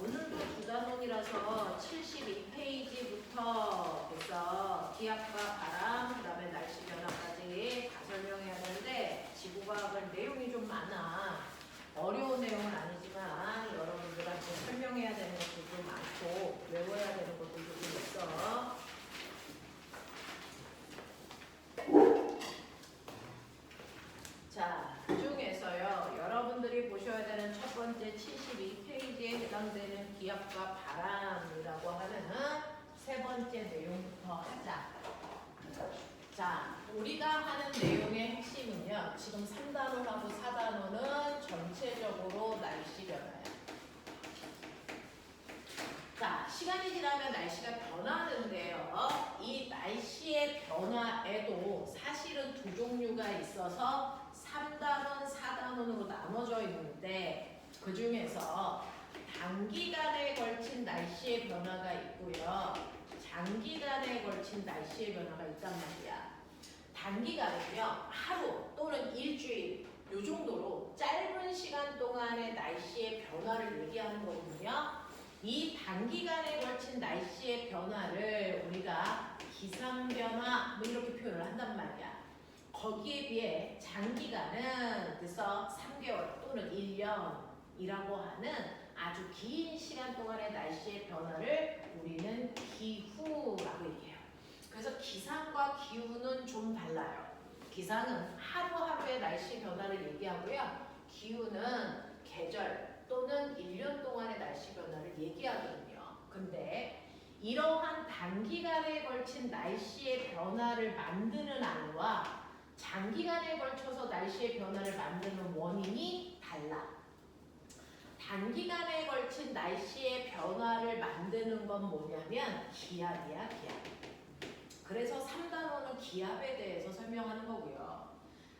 오늘도 두 단원이라서 72페이지부터 그래서 기압과 바람, 그 다음에 날씨 변화까지 다 설명해야 되는데 지구과학은 내용이 좀 많아. 어려운 내용은 아니지만 여러분들한테 설명해야 되는 것도 많고 외워야 되는 것도 좀 있어. 자, 그 중에서요, 여러분들이 보셔야 되는 첫 번째 72페이지에 해당되는 기압과 바람이라고 하는 세 번째 내용부터 하자. 자, 우리가 하는 내용의 핵심은요, 지금 3단원하고 4단원은 전체적으로 날씨 변화야. 자, 시간이 지나면 날씨가 변하는데요. 이 날씨의 변화에도 사실은 두 종류가 있어서 3단원, 4단원으로 나눠져 있는데 그 중에서 단기간에 걸친 날씨의 변화가 있고요. 장기간에 걸친 날씨의 변화가 있단 말이야. 단기간은요, 하루 또는 일주일 요 정도로 짧은 시간 동안의 날씨의 변화를 얘기하는 거거든요. 이 단기간에 걸친 날씨의 변화를 우리가 기상변화 뭐 이렇게 표현을 한단 말이야. 거기에 비해 장기간은 그래서 3개월 또는 1년이라고 하는 아주 긴 시간 동안의 날씨의 변화를 우리는 기후라고 얘기해요. 그래서 기상과 기후는 좀 달라요. 기상은 하루하루의 날씨 변화를 얘기하고요. 기후는 계절 또는 1년 동안의 날씨 변화를 얘기하거든요. 근데 이러한 단기간에 걸친 날씨의 변화를 만드는 안과 장기간에 걸쳐서 날씨의 변화를 만드는 원인이 달라. 단기간에 걸친 날씨의 변화를 만드는 건 뭐냐면 기압이야, 기압. 그래서 3단원은 기압에 대해서 설명하는 거고요.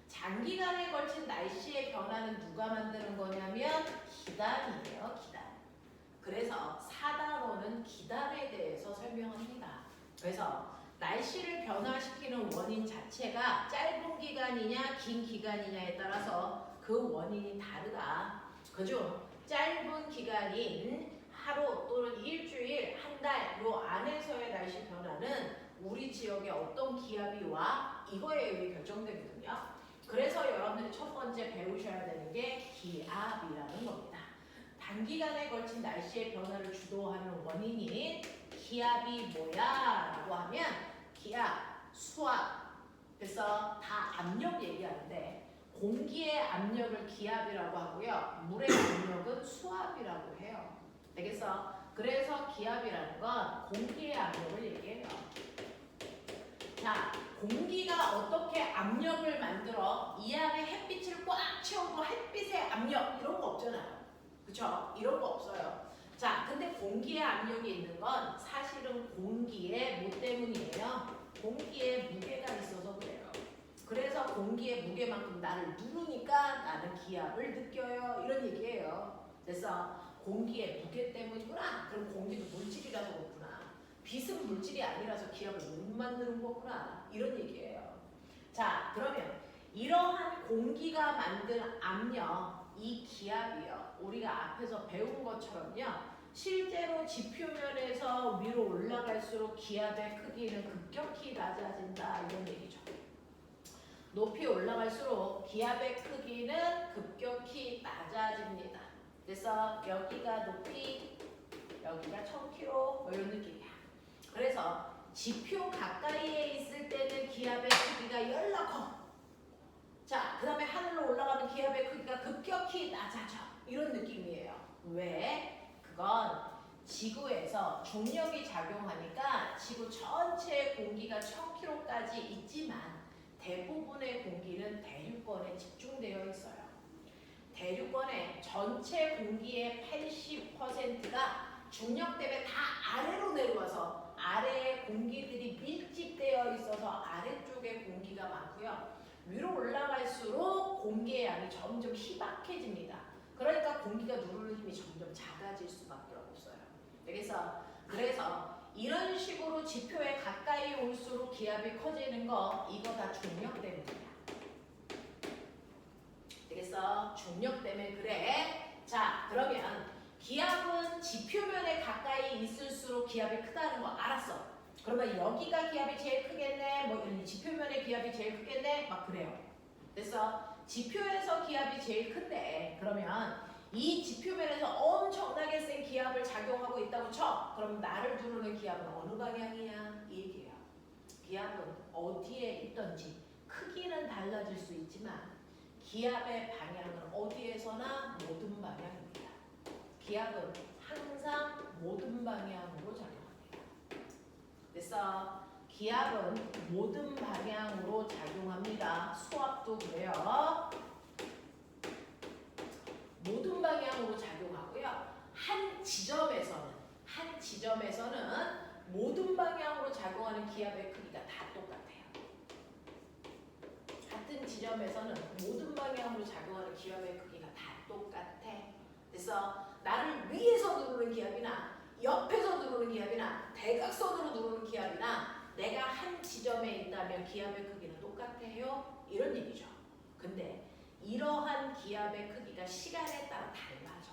장기간에 걸친 날씨의 변화는 누가 만드는 거냐면 기단이에요, 기단. 그래서 4단원은 기단에 대해서 설명합니다. 그래서 날씨를 변화시키는 원인 자체가 짧은 기간이냐 긴 기간이냐에 따라서 그 원인이 다르다. 그중 짧은 기간인 하루 또는 일주일, 한 달 요 안에서의 날씨 변화는 우리 지역에 어떤 기압이 와 이거에 의해 결정되거든요. 그래서 여러분들이 첫 번째 배우셔야 되는 게 기압이라는 겁니다. 단기간에 걸친 날씨의 변화를 주도하는 원인인 기압이 뭐야? 라고 하면 기압, 수압, 그래서 다 압력 얘기하는데 공기의 압력을 기압이라고 하고요. 물의 압력은 수압이라고 해요. 되겠어? 그래서 기압이라는 건 공기의 압력을 얘기해요. 자, 공기가 어떻게 압력을 만들어? 이 안에 햇빛을 꽉 채우고 햇빛의 압력 이런 거 없잖아요. 그쵸? 이런 거 없어요. 자, 근데 공기의 압력이 있는 건 사실은 공기의 뭐 때문이에요? 공기의 무게가 있어서 그래요. 그래서 공기의 무게만큼 나를 누르니까 나는 기압을 느껴요. 이런 얘기예요. 그래서 공기의 무게 때문이구나. 그럼 공기도 물질이라서 그렇구나. 빛은 물질이 아니라서 기압을 못 만드는 거구나. 이런 얘기예요. 자, 그러면 이러한 공기가 만든 압력, 이 기압이요. 우리가 앞에서 배운 것처럼요. 실제로 지표면에서 위로 올라갈수록 기압의 크기는 급격히 낮아진다. 이런 얘기죠. 높이 올라갈수록 기압의 크기는 급격히 낮아집니다. 그래서 여기가 높이, 여기가 1000km 뭐 이런 느낌이야. 그래서 지표 가까이에 있을 때는 기압의 크기가 열나 커. 자, 그 다음에 하늘로 올라가는 기압의 크기가 급격히 낮아져. 이런 느낌이에요. 왜? 그건 지구에서 중력이 작용하니까 지구 전체의 공기가 1000km까지 있지만 대부분의 공기는 대륙권에 집중되어 있어요. 대륙권의 전체 공기의 80%가 중력 때문에 다 아래로 내려와서 아래에 공기들이 밀집되어 있어서 아래쪽에 공기가 많고요. 위로 올라갈수록 공기의 양이 점점 희박해집니다. 그러니까 공기가 누르는 힘이 점점 작아질 수밖에 없어요. 그래서 이런 식으로 지표에 가까이 올수록 기압이 커지는 거 이거 다 중력 때문이야. 되겠어? 중력 때문에 그래. 자, 그러면 기압은 지표면에 가까이 있을수록 기압이 크다는 거 알았어. 그러면 여기가 기압이 제일 크겠네. 뭐 이런 지표면에 기압이 제일 크겠네. 막 그래요. 그래서 지표에서 기압이 제일 큰데 그러면 이 지표면에서 엄청나게 센 기압을 작용하고 있다고 쳐. 그럼 나를 누르는 기압은 어느 방향이야? 이 얘기예요. 기압은 어디에 있든지 크기는 달라질 수 있지만 기압의 방향은 어디에서나 모든 방향입니다. 기압은 항상 모든 방향으로 작용합니다. 그래서 기압은 모든 방향으로 작용합니다. 수압도 그래요. 모든 방향으로 작용하고요. 한 지점에서는 모든 방향으로 작용하는 기압의 크기가 다 똑같아요. 같은 지점에서는 모든 방향으로 작용하는 기압의 크기가 다 똑같아. 그래서 나를 위에서 누르는 기압이나 옆에서 누르는 기압이나 대각선으로 누르는 기압이나 내가 한 지점에 있다면 기압의 크기는 똑같아요. 이런 얘기죠. 근데 이러한 기압의 크기가 시간에 따라 달라져.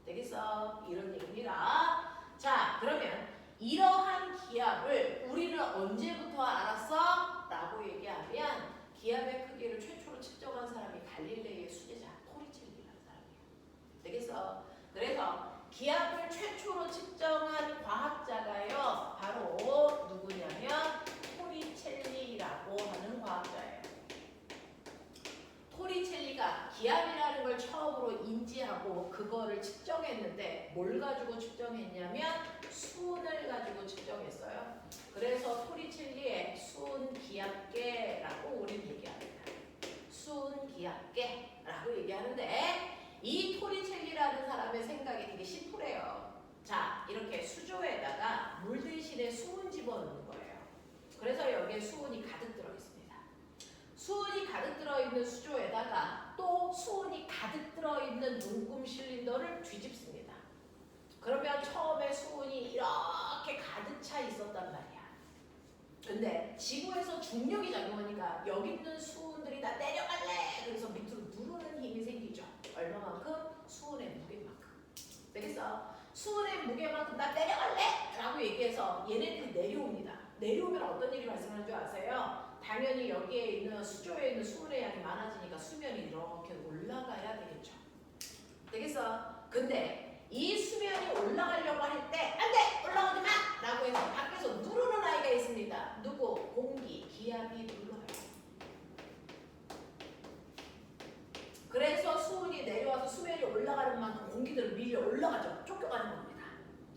되겠어? 이런 얘기입니다. 자, 그러면 이러한 기압을 우리는 언제부터 알았어? 라고 얘기하면 기압의 크기를 최초로 측정한 사람이 갈릴레이의 수제자 토리첼리라는 사람이에요. 되겠어? 그래서 기압을 최초로 측정한 과학자가요. 바로 누구냐면 토리첼리라고 하는 과학자예요. 토리첼리가 기압이라는 걸 처음으로 인지하고 그거를 측정했는데 뭘 가지고 측정했냐면 수은을 가지고 측정했어요. 그래서 토리첼리의 수은 기압계라고 우리는 얘기합니다. 수은 기압계라고 얘기하는데 이 토리첼리라는 사람의 생각이 되게 심플해요. 자, 이렇게 수조에다가 물 대신에 수은 집어넣는 거예요. 그래서 여기에 수은이 가득 들어있습니다. 수은이 가득 들어있는 수조에다가 또 수은이 가득 들어있는 눈금 실린더를 뒤집습니다. 그러면 처음에 수은이 이렇게 가득 차 있었단 말이야. 근데 지구에서 중력이 작용하니까 여기 있는 수은들이 다 내려갈래! 그래서 밑으로 누르는 힘이 생기죠. 얼마만큼? 수은의 무게만큼. 되겠어? 수은의 무게만큼 나 내려갈래! 라고 얘기해서 얘네들이 내려옵니다. 내려오면 어떤 일이 발생하는 줄 아세요? 당연히 여기에 있는 수조에 있는 수은의 양이 많아지니까 수면이 이렇게 올라가야 되겠죠. 되겠어? 근데 이 수면이 올라가려고 할 때 안 돼! 올라가지 마! 라고 해서 밖에서 누르는 아이가 있습니다. 누구? 공기, 기압이 눌러요. 그래서 수은이 내려와서 수면이 올라가는 만큼 공기들은 밀려 올라가죠. 쫓겨가는 겁니다.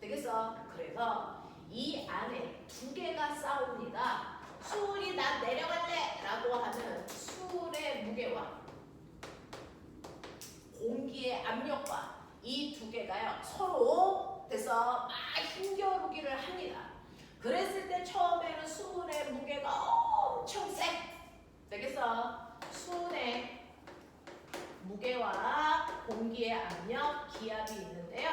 되겠어? 그래서 이 안에 두 개가 싸웁니다. 수은이 나 내려갈래! 라고 하는 수은의 무게와 공기의 압력과 이 두 개가요 서로 돼서 막 힘겨루기를 합니다. 그랬을 때 처음에는 수은의 무게가 엄청 세. 되겠어? 수은의 무게와 공기의 압력, 기압이 있는데요.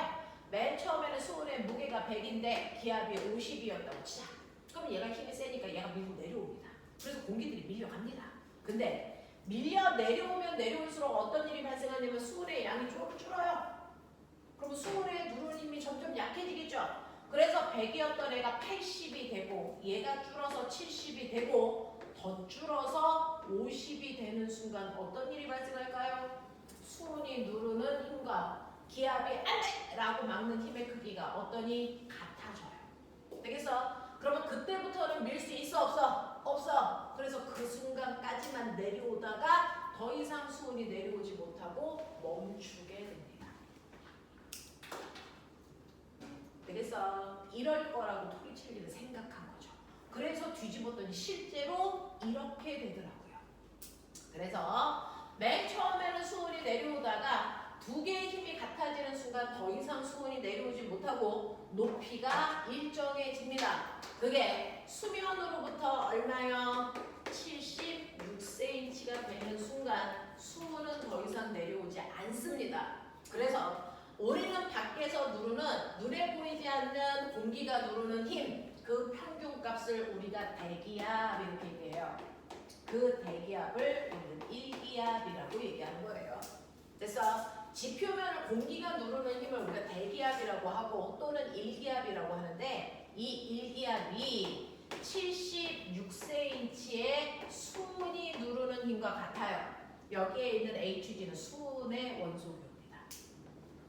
맨 처음에는 수은의 무게가 100인데 기압이 50이었다고 치자. 그럼 얘가 힘이 세니까 얘가 밀고 내려옵니다. 그래서 공기들이 밀려갑니다. 근데 밀려 내려오면 내려올수록 어떤 일이 발생하냐면 수은의 양이 줄어요. 그럼 수은의 누르는 힘이 점점 약해지겠죠. 그래서 100이었던 애가 80이 되고 얘가 줄어서 70이 되고 더 줄어서 50이 되는 순간 어떤 일이 발생할까요? 수은이 누르는 힘과 기압이 안 돼! 라고 막는 힘의 크기가 어떠니? 같아져요. 되겠어? 그러면 그때부터는 밀 수 있어? 없어? 없어. 그래서 그 순간까지만 내려오다가 더 이상 수은이 내려오지 못하고 멈추게 됩니다. 되겠어? 이럴 거라고 토리첼리는 생각한 거죠. 그래서 뒤집었더니 실제로 이렇게 되더라고요. 그래서 맨 처음에는 수은이 내려오다가 두 개의 힘이 같아지는 순간 더 이상 수은이 내려오지 못하고 높이가 일정해집니다. 그게 수면으로부터 얼마요? 76cm가 되는 순간 수은은 더 이상 내려오지 않습니다. 그래서 우리는 밖에서 누르는 눈에 보이지 않는 공기가 누르는 힘, 그 평균값을 우리가 대기압 이렇게 얘기해요. 그 대기압을 우리는 1기압이라고 얘기하는 거예요. 그래서 지표면을 공기가 누르는 힘을 우리가 대기압이라고 하고 또는 일기압이라고 하는데 이 일기압이 76cm의 수은이 누르는 힘과 같아요. 여기에 있는 HG는 수은의 원소교입니다.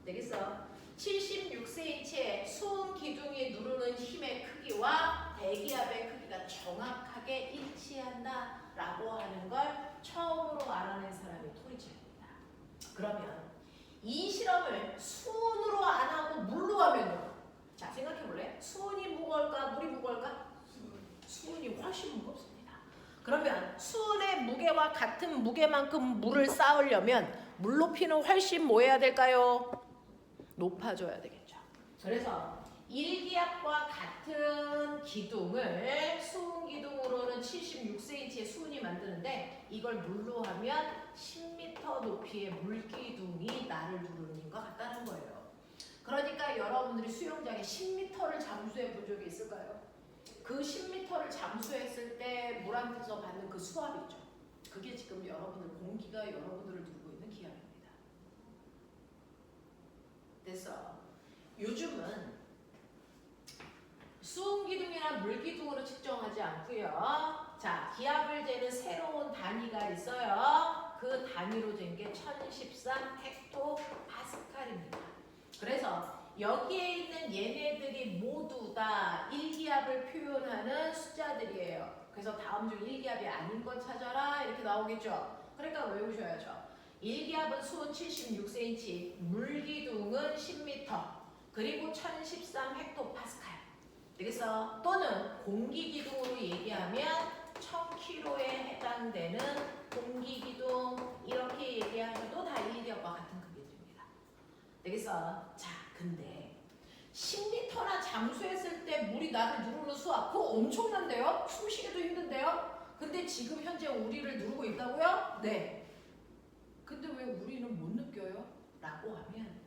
되겠어? 76cm의 수은 기둥이 누르는 힘의 크기와 대기압의 크기가 정확하게 일치한다라고 하는 걸 처음으로 알아낸 사람이 토리첼입니다. 그러면 이 실험을 수은으로 안 하고 물로 하면요. 자, 생각해볼래? 수은이 무거울까? 물이 무거울까? 수은이 훨씬 무겁습니다. 그러면 수은의 무게와 같은 무게만큼 물을 쌓으려면 물 높이는 훨씬 뭐 해야 될까요? 높아져야 되겠죠. 그래서 일기압과 같은 기둥을 수은 기둥으로는 76cm의 수은이 만드는데 이걸 물로 하면 10m 높이의 물기둥이 나를 누르는 힘과 같다는 거예요. 그러니까 여러분들이 수영장에 10m를 잠수해 본 적이 있을까요? 그 10m를 잠수했을 때 물 안에서 받는 그 수압이죠. 그게 지금 여러분들 공기가 여러분들을 누르고 있는 기압입니다. 그래서 요즘은 수은 기둥이나 물 기둥으로 측정하지 않고요. 자, 기압을 재는 새로운 단위가 있어요. 그 단위로 된 게 1013 헥토파스칼입니다. 그래서 여기에 있는 얘네들이 모두 다 일기압을 표현하는 숫자들이에요. 그래서 다음 중 일기압이 아닌 것 찾아라 이렇게 나오겠죠. 그러니까 외우셔야죠. 일기압은 수은 76cm, 물기둥은 10m, 그리고 1013 헥토파스칼. 되겠어? 또는 공기기둥으로 얘기하면 1000kg에 해당되는 공기기둥 이렇게 얘기하셔도 다 일기압과 같은 크기입니다. 되겠어? 자, 근데 10m나 잠수했을 때 물이 나를 누르는 수압 그거 엄청난데요? 숨쉬기도 힘든데요? 근데 지금 현재 우리를 누르고 있다고요? 네. 근데 왜 우리는 못 느껴요? 라고 하면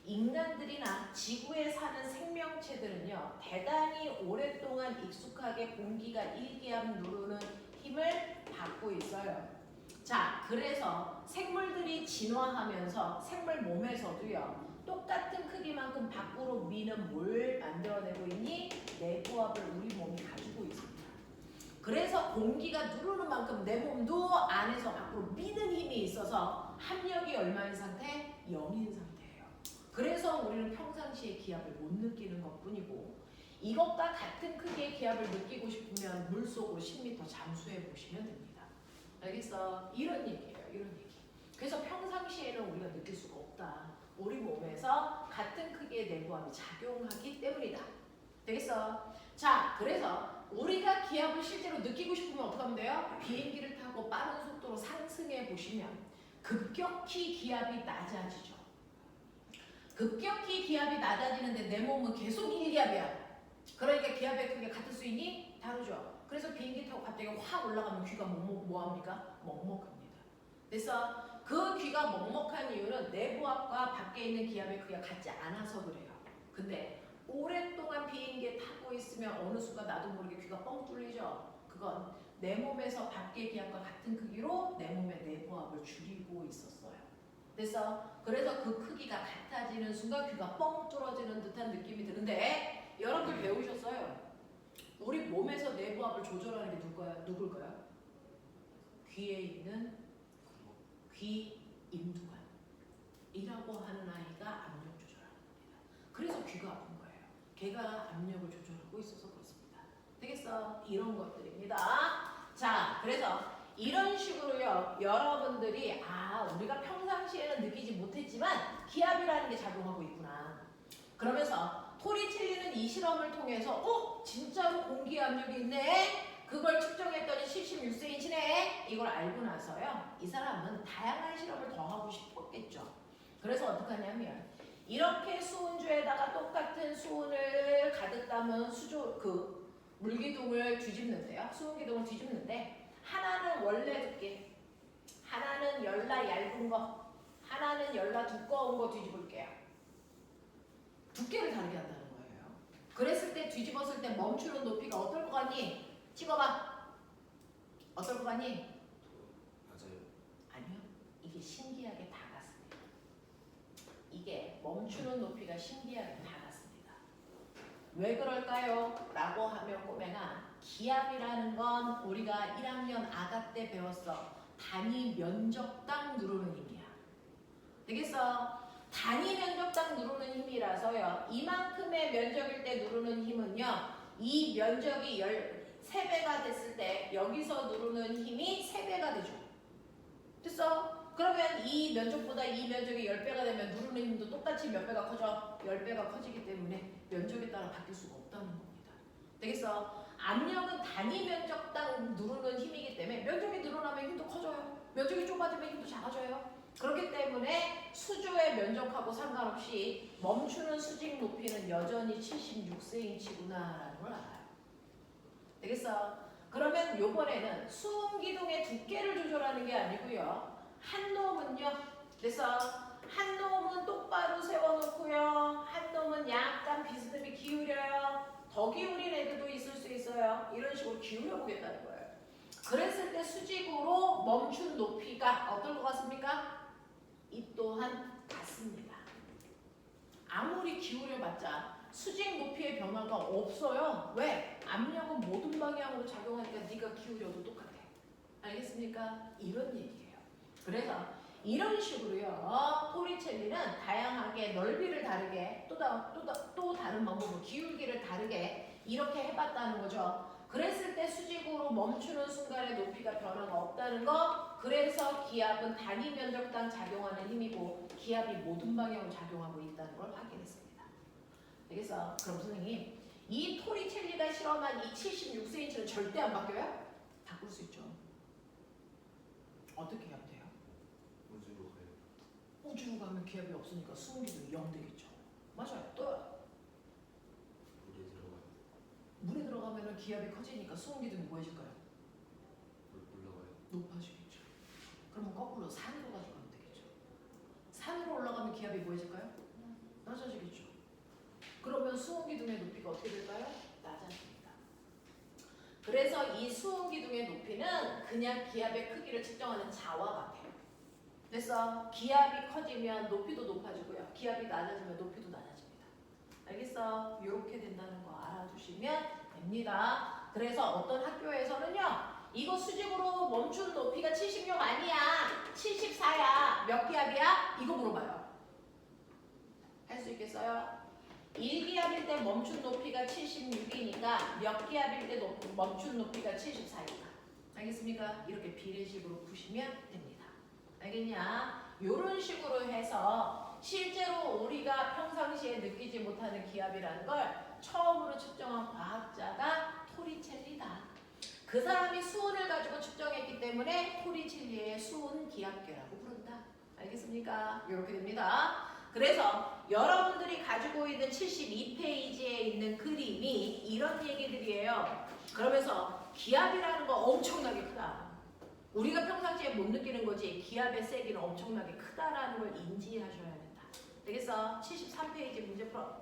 인간들이나 지구에 사는 생명체들은요 대단히 오랫동안 익숙하게 공기가 일기압 누르는 힘을 받고 있어요. 자, 그래서 생물들이 진화하면서 생물 몸에서도요 똑같은 크기만큼 밖으로 미는 뭘 만들어내고 있니? 내부압을 우리 몸이 가지고 있습니다. 그래서 공기가 누르는 만큼 내 몸도 안에서 밖으로 미는 힘이 있어서 합력이 얼마인 상태? 0인 상태예요. 그래서 우리는 평상시에 기압을 못 느끼는 것뿐이고 이것과 같은 크기의 기압을 느끼고 싶으면 물속으로 10m 잠수해 보시면 됩니다. 알겠어? 이런 얘기예요. 이런 얘기. 그래서 평상시에는 우리가 느낄 수가 없다. 우리 몸에서 같은 크기의 내부압이 작용하기 때문이다. 되겠어? 자, 그래서 우리가 기압을 실제로 느끼고 싶으면 어떻게 하면 돼요? 비행기를 타고 빠른 속도로 상승해 보시면 급격히 기압이 낮아지죠. 급격히 기압이 낮아지는데 내 몸은 계속 일기압이야. 그러니까 기압의 크기가 같을 수 있니? 다르죠. 그래서 비행기 타고 갑자기 확 올라가면 귀가 뭐합니까? 먹먹합니다. 그래서 그 귀가 먹먹한 이유는 내부압과 밖에 있는 기압의 크기가 같지 않아서 그래요. 근데 오랫동안 비행기에 타고 있으면 어느 순간 나도 모르게 귀가 뻥 뚫리죠. 그건 내 몸에서 밖의 기압과 같은 크기로 내 몸의 내부압을 줄이고 있었어요. 그래서 그 크기가 같아지는 순간 귀가 뻥 뚫어지는 듯한 느낌이 드는데 여러분들 배우셨어요? 우리 몸에서 내부압을 조절하는 게 누굴까요? 귀에 있는 귀 임두관이라고 하는 아이가 압력 조절하는 겁니다. 그래서 귀가 아픈 거예요. 걔가 압력을 조절하고 있어서 그렇습니다. 되겠어? 이런 것들입니다. 자, 그래서 이런 식으로요 여러분들이 우리가 평상시에는 느끼지 못했지만 기압이라는 게 작용하고 있구나. 그러면서 토리첼리는 이 실험을 통해서 진짜로 공기 압력이 있네? 그걸 측정했더니 76cm네? 이걸 알고 나서요 이 사람은 다양한 실험을 더 하고 싶었겠죠. 그래서 어떻게 하냐면 이렇게 수은주에다가 똑같은 수은을 가득 담은 물기둥을 뒤집는데요. 수은기둥을 뒤집는데 하나는 원래 두께, 하나는 열나 얇은 거, 하나는 열나 두꺼운 거 뒤집을게요. 두께를 다르게 한다는 거예요. 그랬을 때 뒤집었을 때 멈추는 높이가 어떨 것 같니? 찍어봐. 어떨 것 같니? 맞아요. 아니요. 이게 신기하게 다 같습니다. 멈추는 높이가 신기하게 다 같습니다. 왜 그럴까요? 라고 하면 꼬맹아, 기압이라는 건 우리가 1학년 아가 때 배웠어. 단위 면적당 누르는 힘이야. 되겠어? 단위 면적당 누르는 힘이라서요. 이만큼의 면적일 때 누르는 힘은요. 이 면적이 3배가 됐을 때 여기서 누르는 힘이 3배가 되죠. 됐어? 그러면 이 면적보다 이 면적이 10배가 되면 누르는 힘도 똑같이 몇 배가 커져? 10배가 커지기 때문에 면적에 따라 바뀔 수가 없다는 겁니다. 되겠어? 압력은 단위 면적당 누르는 힘이기 때문에 면적이 늘어나면 힘도 커져요. 면적이 좁아지면 힘도 작아져요. 그렇기 때문에 수조의 면적하고 상관없이 멈추는 수직 높이는 여전히 76cm구나라는 걸 알아요. 되겠어? 그러면 요번에는 수음기둥의 두께를 조절하는 게 아니고요. 한 놈은요. 그래서 한 놈은 똑바로 세워놓고요. 한 놈은 약간 비스듬히 기울여요. 더 기울인 애들도 있을 수 있어요. 이런 식으로 기울여 보겠다는 거예요. 그랬을 때 수직으로 멈춘 높이가 어떨 것 같습니까? 이 또한 같습니다. 아무리 기울여봤자 수직 높이의 변화가 없어요. 왜? 압력은 모든 방향으로 작용하니까 네가 기울여도 똑같아. 알겠습니까? 이런 얘기예요. 그래서 이런 식으로요. 토리첼리는 다양하게 넓이를 다르게 또 다른 방법으로 기울기를 다르게 이렇게 해봤다는 거죠. 그랬을 때 수직으로 멈추는 순간에 높이가 변화가 없다는 거. 그래서 기압은 단위 면적당 작용하는 힘이고 기압이 모든 방향으로 작용하고 있다는 걸 확인했습니다. 되겠어? 그럼 선생님, 이 토리첼리가 실험한 이 76cm는 절대 안 바뀌어요? 바꿀 수 있죠. 어떻게 해야 돼요? 우주로 가요. 우주로 가면 기압이 없으니까 수음기둥이 0 되겠죠. 맞아요. 또 물에 들어가요. 물에 들어가면 기압이 커지니까 수음기둥이 뭐해질까요? 올라가요. 높아지겠죠. 그러면 거꾸로 산으로 가져가면 되겠죠. 산으로 올라가면 기압이 뭐해질까요? 낮아지겠죠. 그러면 수음기둥의 높이가 어떻게 될까요? 낮아집니다. 그래서 이 수음기둥의 높이는 그냥 기압의 크기를 측정하는 자와 같아요. 그래서 기압이 커지면 높이도 높아지고요. 기압이 낮아지면 높이도 낮아집니다. 알겠어? 이렇게 된다는 거 알아두시면 됩니다. 그래서 어떤 학교에서는요. 이거 수직으로 멈춘 높이가 76 아니야. 74야. 몇 기압이야? 이거 물어봐요. 할 수 있겠어요? 1기압일 때 멈춘 높이가 76이니까 몇 기압일 때 멈춘 높이가 74니까. 알겠습니까? 이렇게 비례식으로 푸시면 됩니다. 알겠냐? 이런 식으로 해서 실제로 우리가 평상시에 느끼지 못하는 기압이라는 걸 처음으로 측정한 과학자가 토리첼리다. 그 사람이 수은을 가지고 측정했기 때문에 토리첼리의 수은 기압계라고 부른다. 알겠습니까? 이렇게 됩니다. 그래서 여러분들이 가지고 있는 72페이지에 있는 그림이 이런 얘기들이에요. 그러면서 기압이라는 거 엄청나게 크다. 우리가 평상시에 못 느끼는 거지 기압의 세기는 엄청나게 크다라는 걸 인지하셔야 된다. 되겠어? 73페이지 문제 풀어.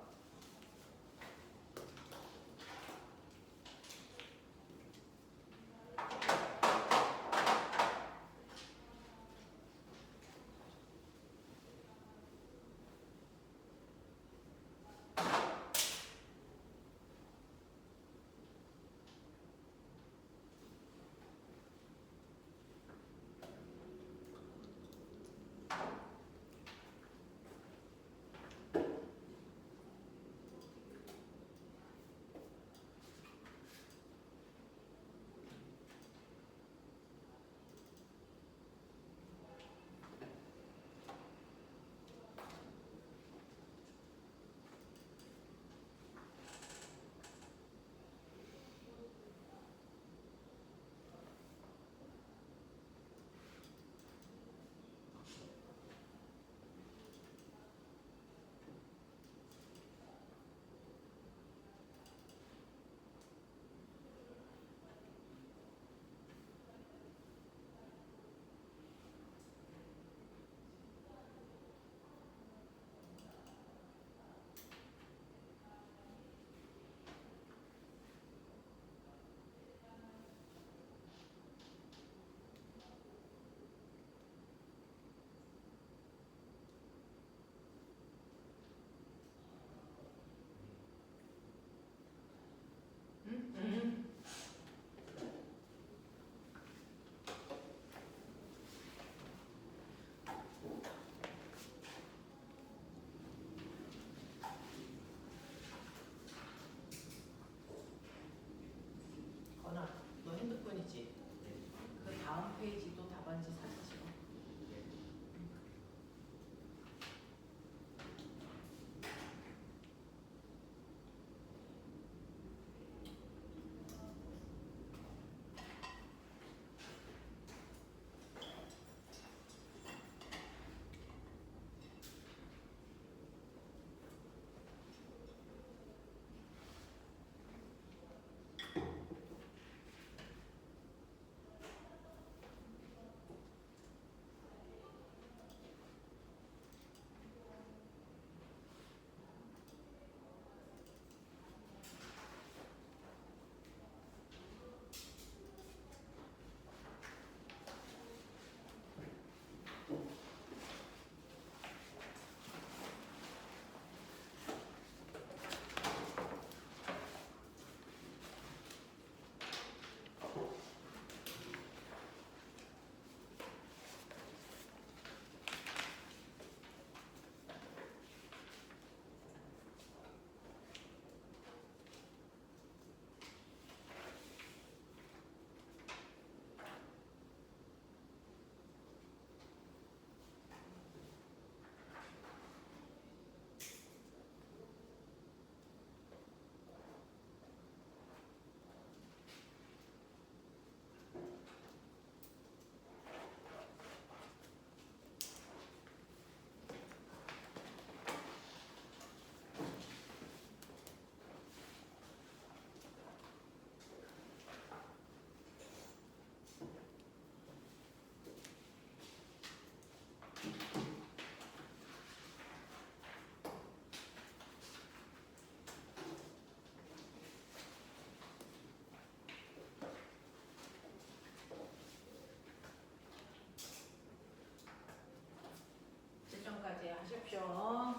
보십시오.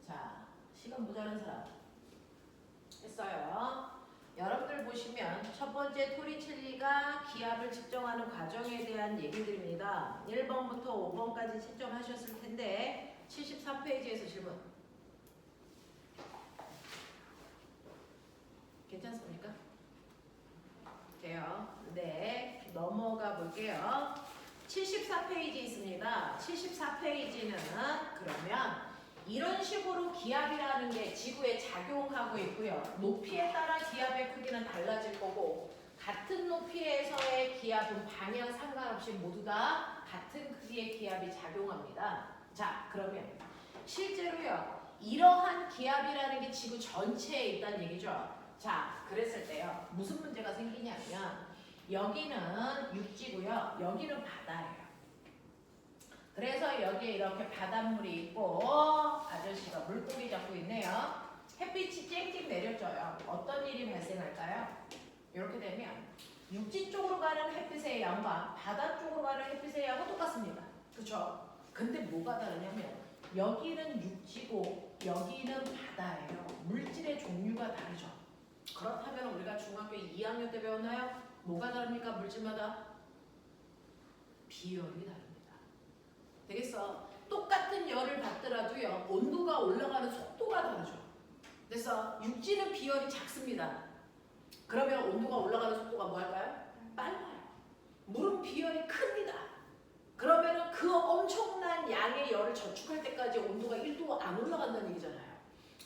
자, 시간 모자란 사람 했어요. 여러분들 보시면 첫 번째 토리첼리가 기압을 측정하는 과정에 대한 얘기들입니다. 1번부터 5번까지 채점하셨을 텐데 74페이지에서 질문. 괜찮습니까? 돼요. 네, 넘어가 볼게요. 74페이지 있습니다. 74페이지는 그러면 이런 식으로 기압이라는 게 지구에 작용하고 있고요. 높이에 따라 기압의 크기는 달라질 거고 같은 높이에서의 기압은 방향 상관없이 모두 다 같은 크기의 기압이 작용합니다. 자, 그러면 실제로요. 이러한 기압이라는 게 지구 전체에 있다는 얘기죠. 자, 그랬을 때요. 무슨 문제가 생기냐면 여기는 육지고요. 여기는 바다예요. 그래서 여기에 이렇게 바닷물이 있고 아저씨가 물고기 잡고 있네요. 햇빛이 쨍쨍 내려져요. 어떤 일이 발생할까요? 이렇게 되면 육지 쪽으로 가는 햇빛의 양과 바다 쪽으로 가는 햇빛의 양은 똑같습니다. 그렇죠? 근데 뭐가 다르냐면 여기는 육지고 여기는 바다예요. 물질의 종류가 다르죠. 그렇다면 우리가 중학교 2학년 때 배웠나요? 뭐가 다릅니까? 물질마다 비열이 다릅니다. 되겠어? 똑같은 열을 받더라도요. 온도가 올라가는 속도가 다르죠. 그래서 육지는 비열이 작습니다. 그러면 온도가 올라가는 속도가 뭐 할까요? 빨라요. 물은 비열이 큽니다. 그러면 그 엄청난 양의 열을 저축할 때까지 온도가 1도 안 올라간다는 얘기잖아요.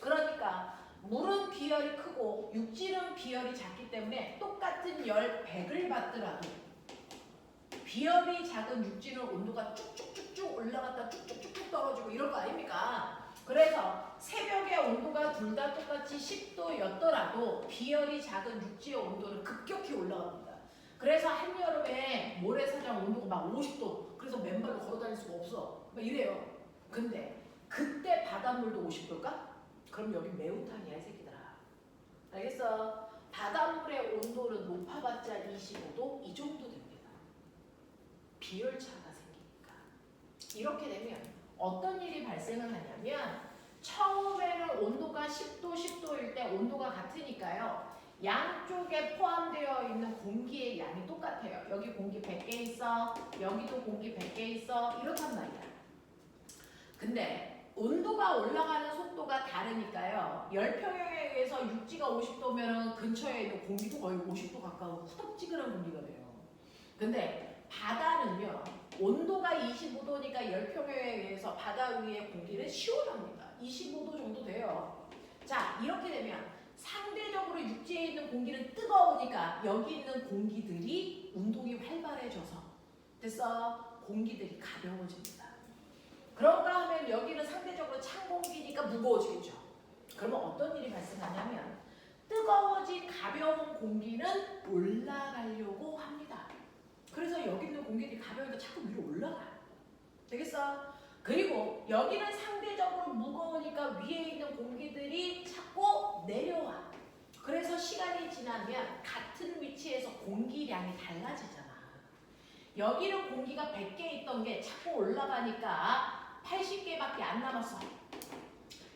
그러니까 물은 비열이 크고 육지는 비열이 작기 때문에 똑같은 열 100을 받더라도 비열이 작은 육지는 온도가 쭉쭉쭉쭉 올라갔다 쭉쭉쭉쭉 떨어지고 이럴 거 아닙니까? 그래서 새벽에 온도가 둘 다 똑같이 10도였더라도 비열이 작은 육지의 온도는 급격히 올라갑니다. 그래서 한여름에 모래사장 온도가 막 50도, 그래서 맨발로 걸어다닐 수가 없어. 막 이래요. 근데 그때 바닷물도 50도일까? 그럼 여기 매운탕이야 이 새끼들아. 알겠어? 바닷물의 온도는 높아봤자 25도 이 정도 됩니다. 비열차가 생기니까. 이렇게 되면 어떤 일이 발생을 하냐면 처음에는 온도가 10도, 10도일 때 온도가 같으니까요. 양쪽에 포함되어 있는 공기의 양이 똑같아요. 여기 공기 100개 있어. 여기도 공기 100개 있어. 이렇단 말이야. 근데 온도가 올라가는 속도가 다르니까요. 열평형에 의해서 육지가 50도면 근처에 있는 공기도 거의 50도 가까운 후덥지근한 공기가 돼요. 근데 바다는요. 온도가 25도니까 열평형에 의해서 바다 위의 공기는 시원합니다. 25도 정도 돼요. 자, 이렇게 되면 상대적으로 육지에 있는 공기는 뜨거우니까 여기 있는 공기들이 운동이 활발해져서 됐어? 공기들이 가벼워집니다. 그런가 하면 여기는 상대적으로 찬 공기니까 무거워지겠죠. 그러면 어떤 일이 발생하냐면 뜨거워진 가벼운 공기는 올라가려고 합니다. 그래서 여기 있는 공기들이 가벼우니까 자꾸 위로 올라가요. 되겠어? 그리고 여기는 상대적으로 무거우니까 위에 있는 공기들이 자꾸 내려와. 그래서 시간이 지나면 같은 위치에서 공기량이 달라지잖아. 여기는 공기가 100개 있던 게 자꾸 올라가니까 80개밖에 안 남았어.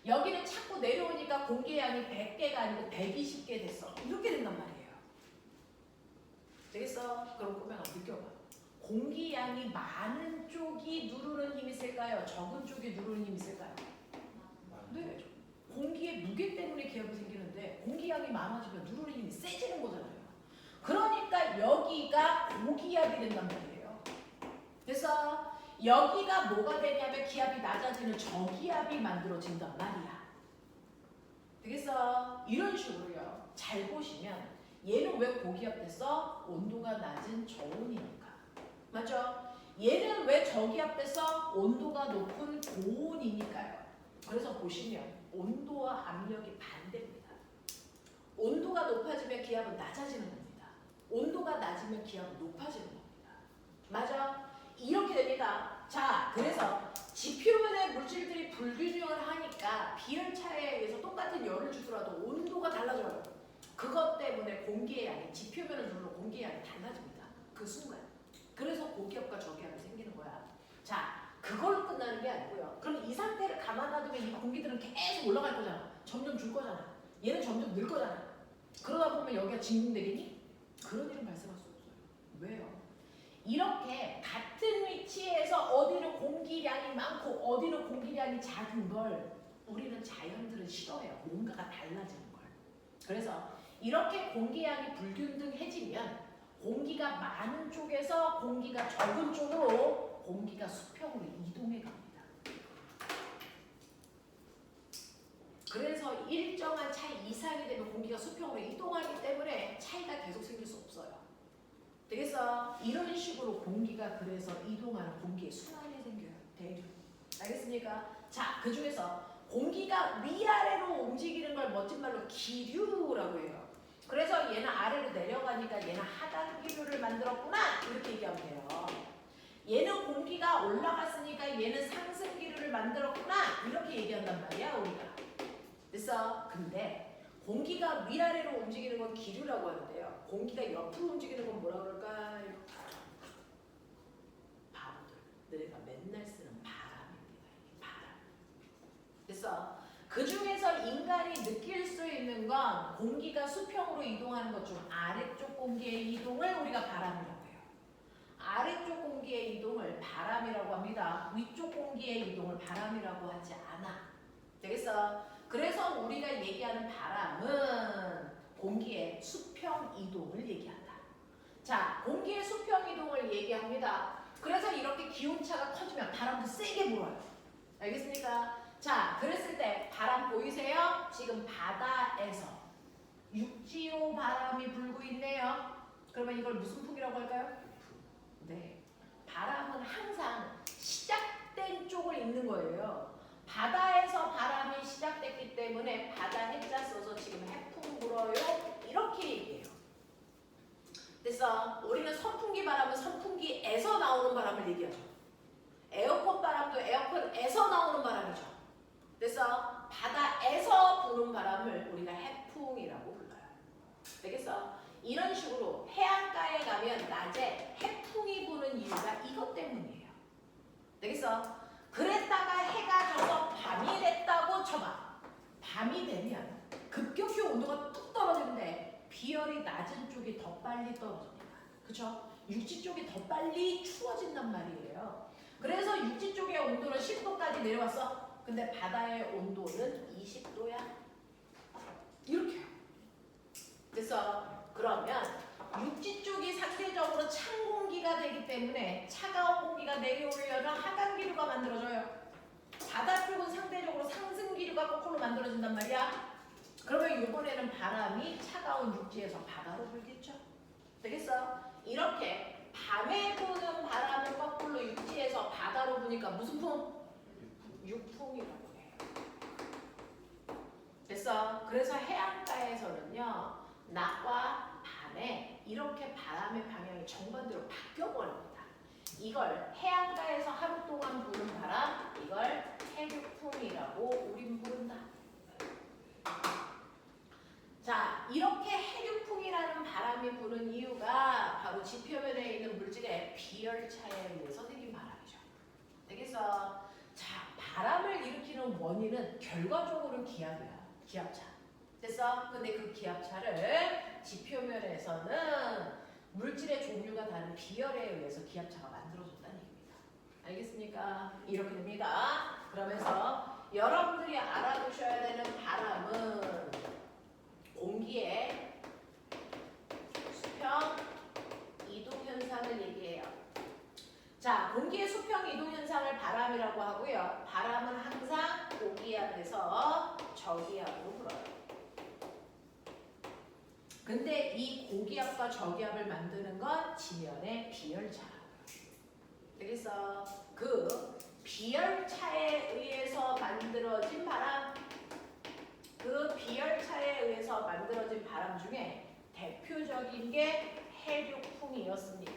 여기는 자꾸 내려오니까 공기량이 100개가 아니고 120개 됐어. 이렇게 된단 말이에요. 되겠어? 그럼 그러면 느껴봐. 공기량이 많은 쪽이 누르는 힘이 쓸까요? 적은 쪽이 누르는 힘이 쓸까요? 네. 공기의 무게 때문에 기압이 생기는데 공기량이 많아지면 누르는 힘이 세지는 거잖아요. 그러니까 여기가 고기압이 된단 말이에요. 그래서 여기가 뭐가 되냐면 기압이 낮아지는 저기압이 만들어진단 말이야. 되겠어? 이런 식으로요. 잘 보시면 얘는 왜 고기압 됐어? 온도가 낮은 저온이니까. 맞죠? 얘는 왜 저기압 돼서 온도가 높은 고온이니까요. 그래서 보시면 온도와 압력이 반대입니다. 온도가 높아지면 기압은 낮아지는 겁니다. 온도가 낮으면 기압은 높아지는 겁니다. 맞아? 이렇게 됩니다. 자, 그래서 지표면의 물질들이 불균형을 하니까 비열차에 의해서 똑같은 열을 주더라도 온도가 달라져요. 그것 때문에 공기의 양이 지표면을 눌러 공기의 양이 달라집니다. 그 순간. 그래서 고기압과 저기압이 생기는 거야. 자, 그걸로 끝나는 게 아니고요. 그럼 이 상태를 가만 놔두면 이 공기들은 계속 올라갈 거잖아. 점점 줄 거잖아. 얘는 점점 늘 거잖아. 그러다 보면 여기가 진공되겠니? 그런 일은 발생할 수 없어요. 왜요? 이렇게 같은 위치에서 어디는 공기량이 많고 어디는 공기량이 작은 걸 우리는 자연들은 싫어해요. 뭔가가 달라지는 걸. 그래서 이렇게 공기량이 불균등해지면 공기가 많은 쪽에서 공기가 적은 쪽으로 공기가 수평으로 이동해 갑니다. 그래서 일정한 차이 이상이 되면 공기가 수평으로 이동하기 때문에 차이가 계속 생길 수 없어요. 되겠어? 이런 식으로 공기가 그래서 이동하는 공기의 순환이 생겨요. 대류. 알겠습니까? 자, 그 중에서 공기가 위아래로 움직이는 걸 멋진 말로 기류라고 해요. 그래서 얘는 아래로 내려가니까 얘는 하단 기류를 만들었구나 이렇게 얘기하면 돼요. 얘는 공기가 올라갔으니까 얘는 상승 기류를 만들었구나 이렇게 얘기한단 말이야 우리가. 됐어? 근데 공기가 위아래로 움직이는 건 기류라고 하는데요. 공기가 옆으로 움직이는 건 뭐라 그럴까요? 바보들. 내가 맨날 쓰는 바람입니다. 바람. 됐어? 그 중에서 인간이 느낄 수 있는 건 공기가 수평으로 이동하는 것 중 아래쪽 공기의 이동을 우리가 바람이라고 해요. 아래쪽 공기의 이동을 바람이라고 합니다. 위쪽 공기의 이동을 바람이라고 하지 않아. 되겠어? 그래서 우리가 얘기하는 바람은 공기의 수평 이동을 얘기한다. 자, 공기의 수평 이동을 얘기합니다. 그래서 이렇게 기온차가 커지면 바람도 세게 불어요. 알겠습니까? 자, 그랬을 때 바람 보이세요? 지금 바다에서 육지로 바람이 불고 있네요. 그러면 이걸 무슨 풍이라고 할까요? 네. 바람은 항상 시작된 쪽을 있는 거예요. 바다에서 바람이 시작됐기 때문에 바다 해자 써서 지금 해풍 불어요. 이렇게 얘기해요. 그래서 우리는 선풍기 바람은 선풍기에서 나오는 바람을 얘기하죠. 에어컨 바람도 에어컨에서 나오는 바람이죠. 그래서 바다에서 부는 바람을 우리가 해풍이라고 불러요. 되겠어? 이런 식으로 해안가에 가면 낮에 해풍이 부는 이유가 이것 때문이에요. 되겠어? 그랬다가 해가 져서 밤이 됐다고 쳐봐. 밤이 되면 급격히 온도가 뚝 떨어지는데 비열이 낮은 쪽이 더 빨리 떨어집니다. 그렇죠? 육지 쪽이 더 빨리 추워진단 말이에요. 그래서 육지 쪽의 온도는 10도까지 내려왔어. 근데 바다의 온도는 20도야. 이렇게요. 그래서 그러면 육지 쪽이 상대적으로 찬 공기가 되기 때문에 차가운 공기가 내려오려는 하강 기류가 만들어져요. 바다 쪽은 상대적으로 상승 기류가 거꾸로 만들어진단 말이야. 그러면 이번에는 바람이 차가운 육지에서 바다로 불겠죠. 되겠어? 이렇게 밤에 부는 바람은 거꾸로 육지에서 바다로 부니까 무슨 풍? 육풍이라고 해요. 됐어? 그래서 해안가에서는요, 낮과 밤에 이렇게 바람의 방향이 정반대로 바뀌어버립니다. 이걸 해안가에서 하루 동안 부는 바람, 이걸 해류풍이라고 우린 부른다. 자, 이렇게 해류풍이라는 바람이 부는 이유가 바로 지표면에 있는 물질의 비열차에 의해서 생긴 바람이죠. 되겠어? 자, 바람을 일으키는 원인은 결과적으로는 기압이야. 기압차. 됐어? 근데 그 기압차를 지표면에서는 물질의 종류가 다른 비열에 의해서 기압차가 만들어졌다는 얘기입니다. 알겠습니까? 이렇게 됩니다. 그러면서 여러분들이 알아두셔야 되는 바람은 공기의 수평 이동 현상을 얘기해요. 자, 공기의 수평 이동 현상을 바람이라고 하고요. 바람은 항상 고기압에서 저기압으로 불어요. 근데 이 고기압과 저기압을 만드는 건 지면의 비열차라고요. 그래서 그 비열차에 의해서 만들어진 바람, 그 비열차에 의해서 만들어진 바람 중에 대표적인 게 해륙풍이었습니다.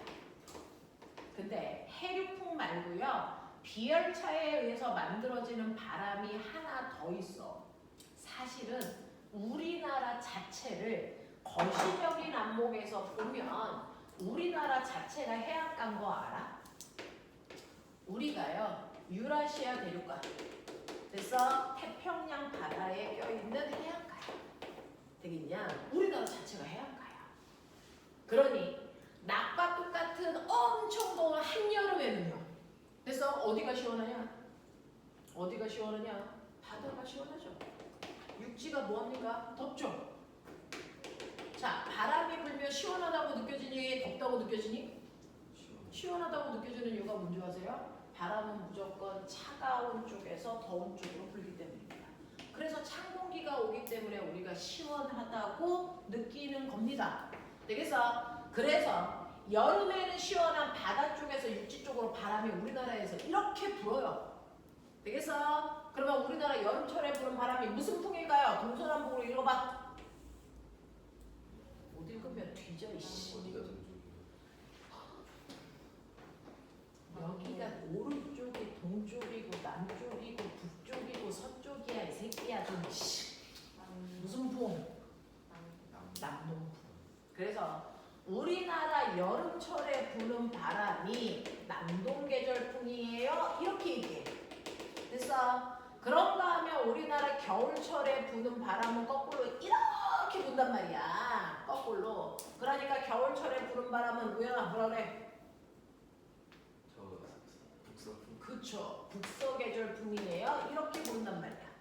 근데 해륙풍 말고요. 비열차에 의해서 만들어지는 바람이 하나 더 있어. 사실은 우리나라 자체를 거시적인 안목에서 보면 우리나라 자체가 해안가인 거 알아? 우리가요. 유라시아 대륙가. 그래서 태평양 바다에 껴있는 해안가야. 되겠냐? 우리나라 자체가 해안가야. 그러니 낮과 똑같은 엄청 더운 한여름에는요. 그래서 어디가 시원하냐? 어디가 시원하냐? 바다가 시원하죠. 육지가 뭐합니까? 덥죠. 자, 바람이 불면 시원하다고 느껴지니 덥다고 느껴지니? 시원하다고 느껴지는 이유가 뭔지 아세요? 바람은 무조건 차가운 쪽에서 더운 쪽으로 불기 때문입니다. 그래서 찬 공기가 오기 때문에 우리가 시원하다고 느끼는 겁니다. 되겠어? 그래서 여름에는 시원한 바다 쪽에서 육지 쪽으로 바람이 우리나라에서 이렇게 불어요. 되겠어? 그러면 우리나라 여름철에 부는 바람이 무슨 풍일까요? 동서남북으로 읽어봐. 못 읽으면 뒤져 이씨. 어디가 전쪽이에요? 여기가 오른쪽이 동쪽이고 남쪽이고 북쪽이고 서쪽이야 이 새끼야 좀 씨. 무슨 풍? 남동풍. 그래서 우리나라 여름철에 부는 바람이 남동계절풍이에요. 이렇게 얘기해. 됐어? 그런가 하면 우리나라 겨울철에 부는 바람은 거꾸로 이렇게 분단 말이야. 거꾸로. 그러니까 겨울철에 부는 바람은 우연아 뭐라 그래? 저 북서풍. 그쵸. 북서계절풍이에요. 이렇게 본단 말이야.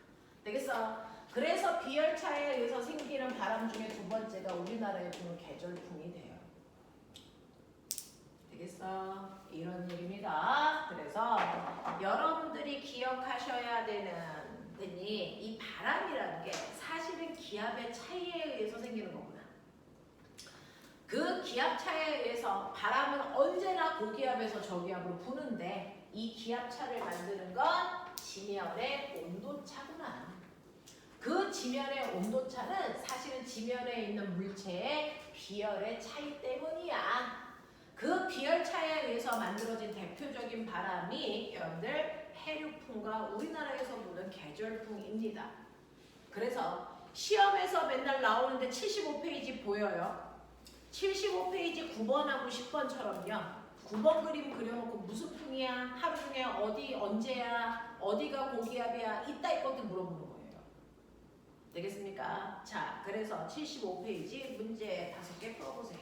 되겠어? 그래서 비열차에 의해서 생기는 바람 중에 두 번째가 우리나라에 부는 계절풍이 돼요. 되겠어? 이런 얘기입니다. 그래서 여러분들이 기억하셔야 되는 이 바람이라는 게 사실은 기압의 차이에 의해서 생기는 거구나. 그 기압 차이에 의해서 바람은 언제나 고기압에서 저기압으로 부는데 이 기압차를 만드는 건 지면의 온도차구나. 그 지면의 온도차는 사실은 지면에 있는 물체의 비열의 차이 때문이야. 그 비열차에 의해서 만들어진 대표적인 바람이 여러분들 해륙풍과 우리나라에서 부는 계절풍입니다. 그래서 시험에서 맨날 나오는데 75페이지 보여요. 75페이지 9번하고 10번처럼요. 9번 그림 그려놓고 무슨 풍이야? 하루 중에 어디 언제야? 어디가 고기압이야? 이따 이것도 물어보는 거예요. 되겠습니까? 자, 그래서 75페이지 문제 5개 풀어보세요.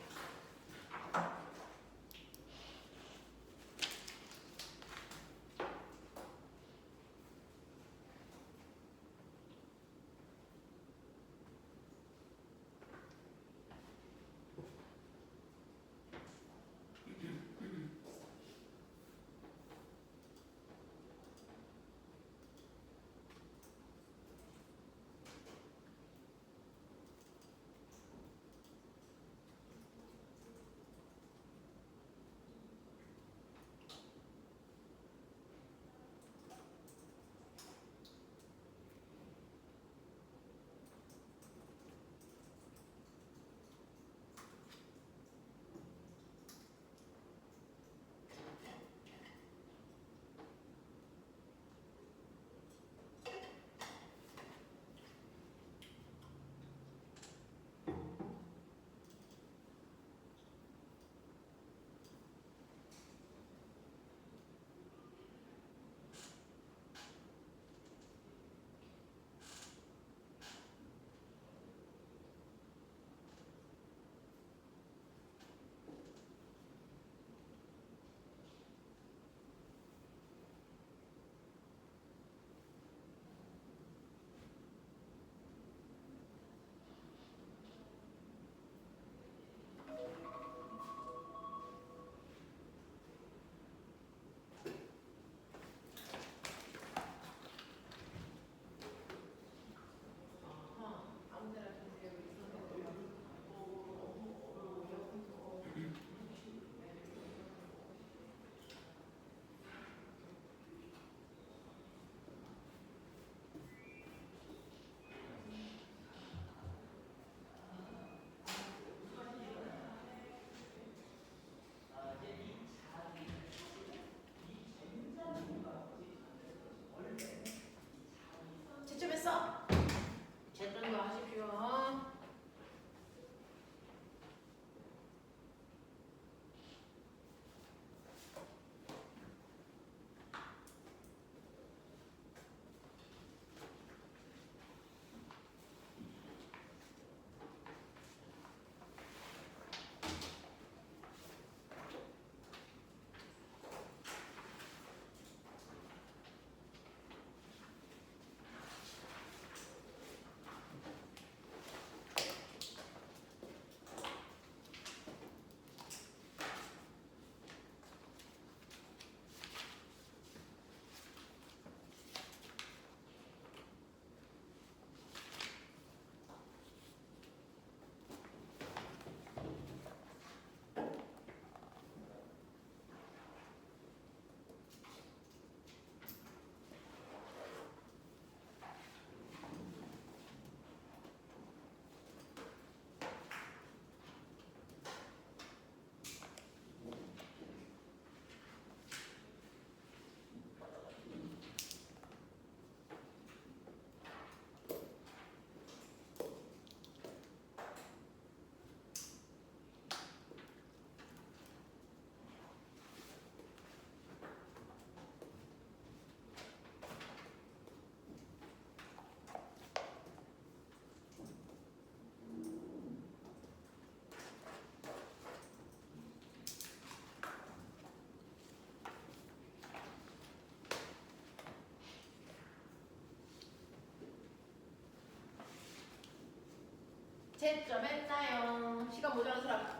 채점했나요? 시간 모자란 사람?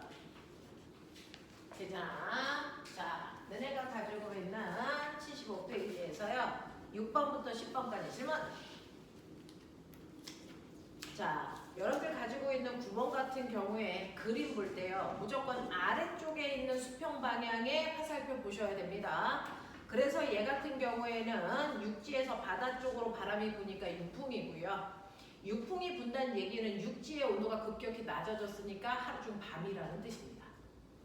괜찮아. 자, 너네가 가지고 있는 75페이지에서요. 6번부터 10번까지 질문. 자, 여러분들 가지고 있는 9번 같은 경우에 그림 볼 때요. 무조건 아래쪽에 있는 수평 방향의 화살표 보셔야 됩니다. 그래서 얘 같은 경우에는 육지에서 바다 쪽으로 바람이 부니까 육풍이고요. 육풍이 분다는 얘기는 육지의 온도가 급격히 낮아졌으니까 하루 중 밤이라는 뜻입니다.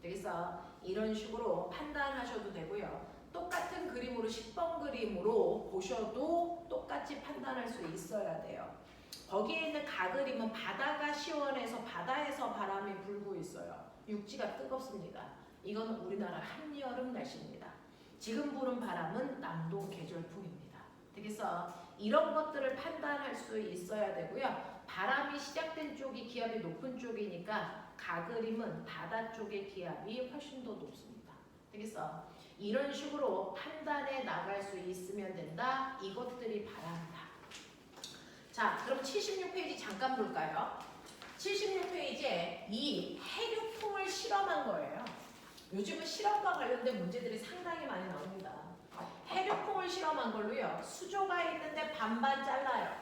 그래서 이런 식으로 판단하셔도 되고요. 똑같은 그림으로 10번 그림으로 보셔도 똑같이 판단할 수 있어야 돼요. 거기에 있는 가그림은 바다가 시원해서 바다에서 바람이 불고 있어요. 육지가 뜨겁습니다. 이건 우리나라 한여름 날씨입니다. 지금 부는 바람은 남동 계절풍입니다. 그래서 이런 것들을 판단할 수 있어야 되고요. 바람이 시작된 쪽이 기압이 높은 쪽이니까 가그림은 바다 쪽의 기압이 훨씬 더 높습니다. 그래서 이런 식으로 판단해 나갈 수 있으면 된다. 이것들이 바랍니다. 자, 그럼 76페이지 잠깐 볼까요? 76페이지에 이 해류풍을 실험한 거예요. 요즘은 실험과 관련된 문제들이 상당히 많이 나옵니다. 해류풍을 실험한 걸로요. 수조가 있는데 반반 잘라요.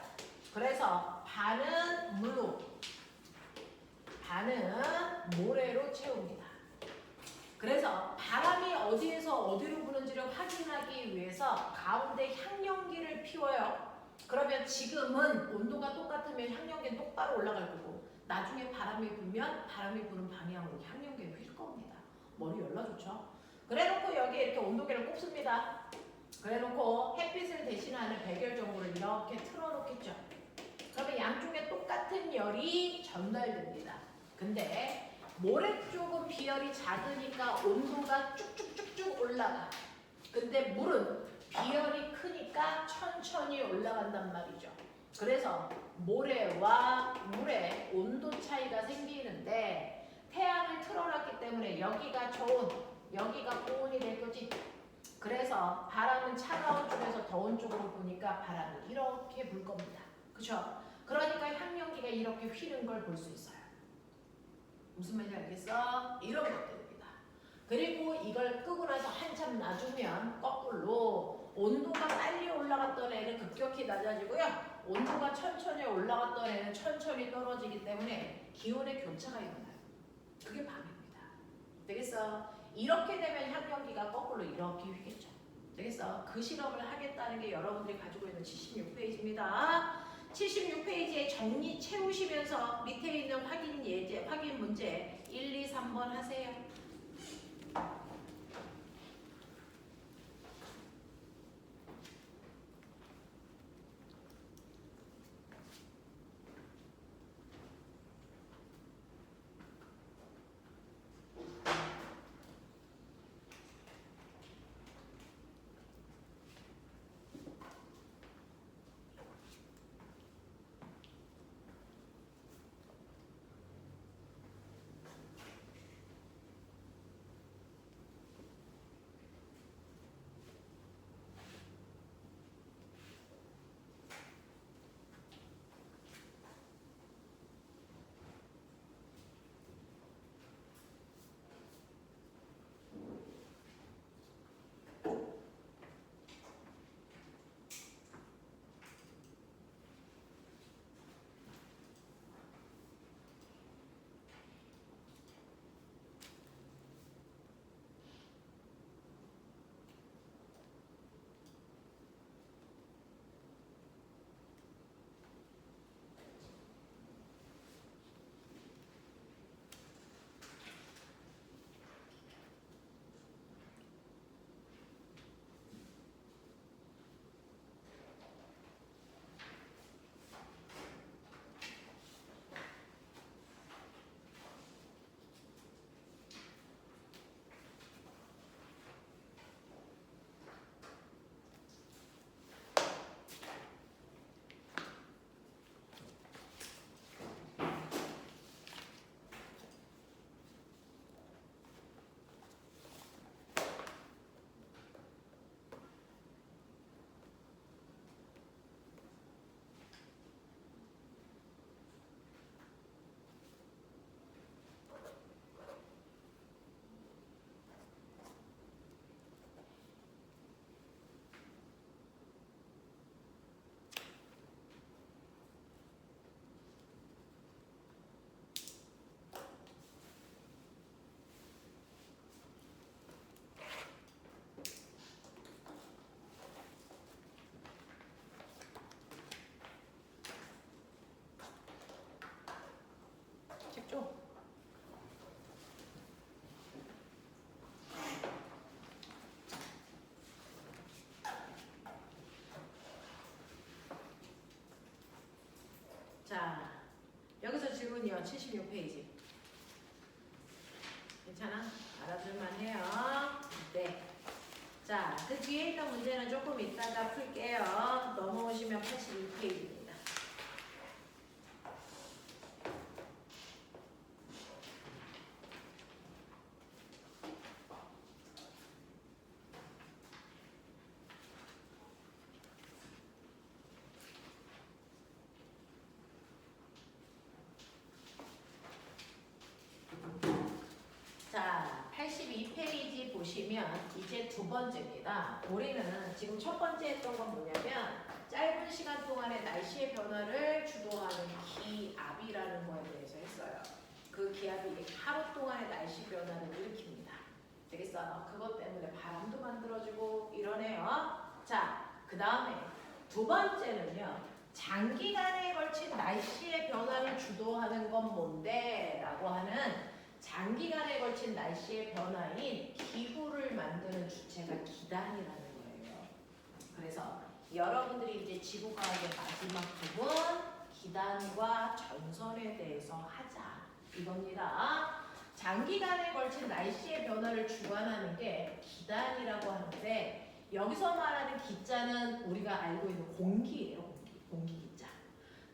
그래서 반은 물로, 반은 모래로 채웁니다. 그래서 바람이 어디에서 어디로 부는지를 확인하기 위해서 가운데 향연기를 피워요. 그러면 지금은 온도가 똑같으면 향연기는 똑바로 올라갈 거고 나중에 바람이 불면 바람이 부는 방향으로 향연기는 휠 겁니다. 머리 열나 좋죠? 그래놓고 여기에 이렇게 온도계를 꼽습니다. 그래놓고 햇빛을 대신하는 백열전구를 이렇게 틀어놓겠죠. 그러면 양쪽에 똑같은 열이 전달됩니다. 근데 모래 쪽은 비열이 작으니까 온도가 쭉쭉쭉쭉 올라가. 근데 물은 비열이 크니까 천천히 올라간단 말이죠. 그래서 모래와 물의 온도 차이가 생기는데 태양을 틀어놨기 때문에 여기가 저온, 여기가 고온이 될 거지. 그래서 바람은 차가운 쪽에서 더운 쪽으로 부니까 바람이 이렇게 불 겁니다. 그렇죠? 그러니까 향연기가 이렇게 휘는 걸 볼 수 있어요. 무슨 말인지 알겠어? 이런 것들입니다. 그리고 이걸 끄고 나서 한참 놔두면 거꾸로 온도가 빨리 올라갔던 애는 급격히 낮아지고요. 온도가 천천히 올라갔던 애는 천천히 떨어지기 때문에 기온의 교차가 일어나요. 그게 밤입니다. 되겠어? 이렇게 되면 향연기가 거꾸로 이렇게 휘겠죠. 되겠어? 그 실험을 하겠다는 게 여러분들이 가지고 있는 76페이지입니다. 76페이지에 정리 채우시면서 밑에 있는 확인 예제, 확인 문제 1, 2, 3번 하세요. 자, 여기서 질문이요. 76페이지. 괜찮아? 알아들만 해요. 네. 자, 그 뒤에 있던 문제는 조금 이따가 풀게요. 넘어오시면 82페이지입니다. 자, 82페이지 보시면 이제 두 번째입니다. 우리는 지금 첫 번째 했던 건 뭐냐면 짧은 시간 동안의 날씨의 변화를 주도하는 기압이라는 거에 대해서 했어요. 그 기압이 하루 동안의 날씨 변화를 일으킵니다. 되겠어? 그것 때문에 바람도 만들어지고 이러네요. 자, 그 다음에 두 번째는요. 장기간에 걸친 날씨의 변화를 주도하는 건 뭔데? 라고 하는 장기간에 걸친 날씨의 변화인 기후를 만드는 주체가 기단이라는 거예요. 그래서 여러분들이 이제 지구과학의 마지막 부분 기단과 전선에 대해서 하자 이겁니다. 장기간에 걸친 날씨의 변화를 주관하는 게 기단이라고 하는데 여기서 말하는 기자는 우리가 알고 있는 공기예요. 공기 기자.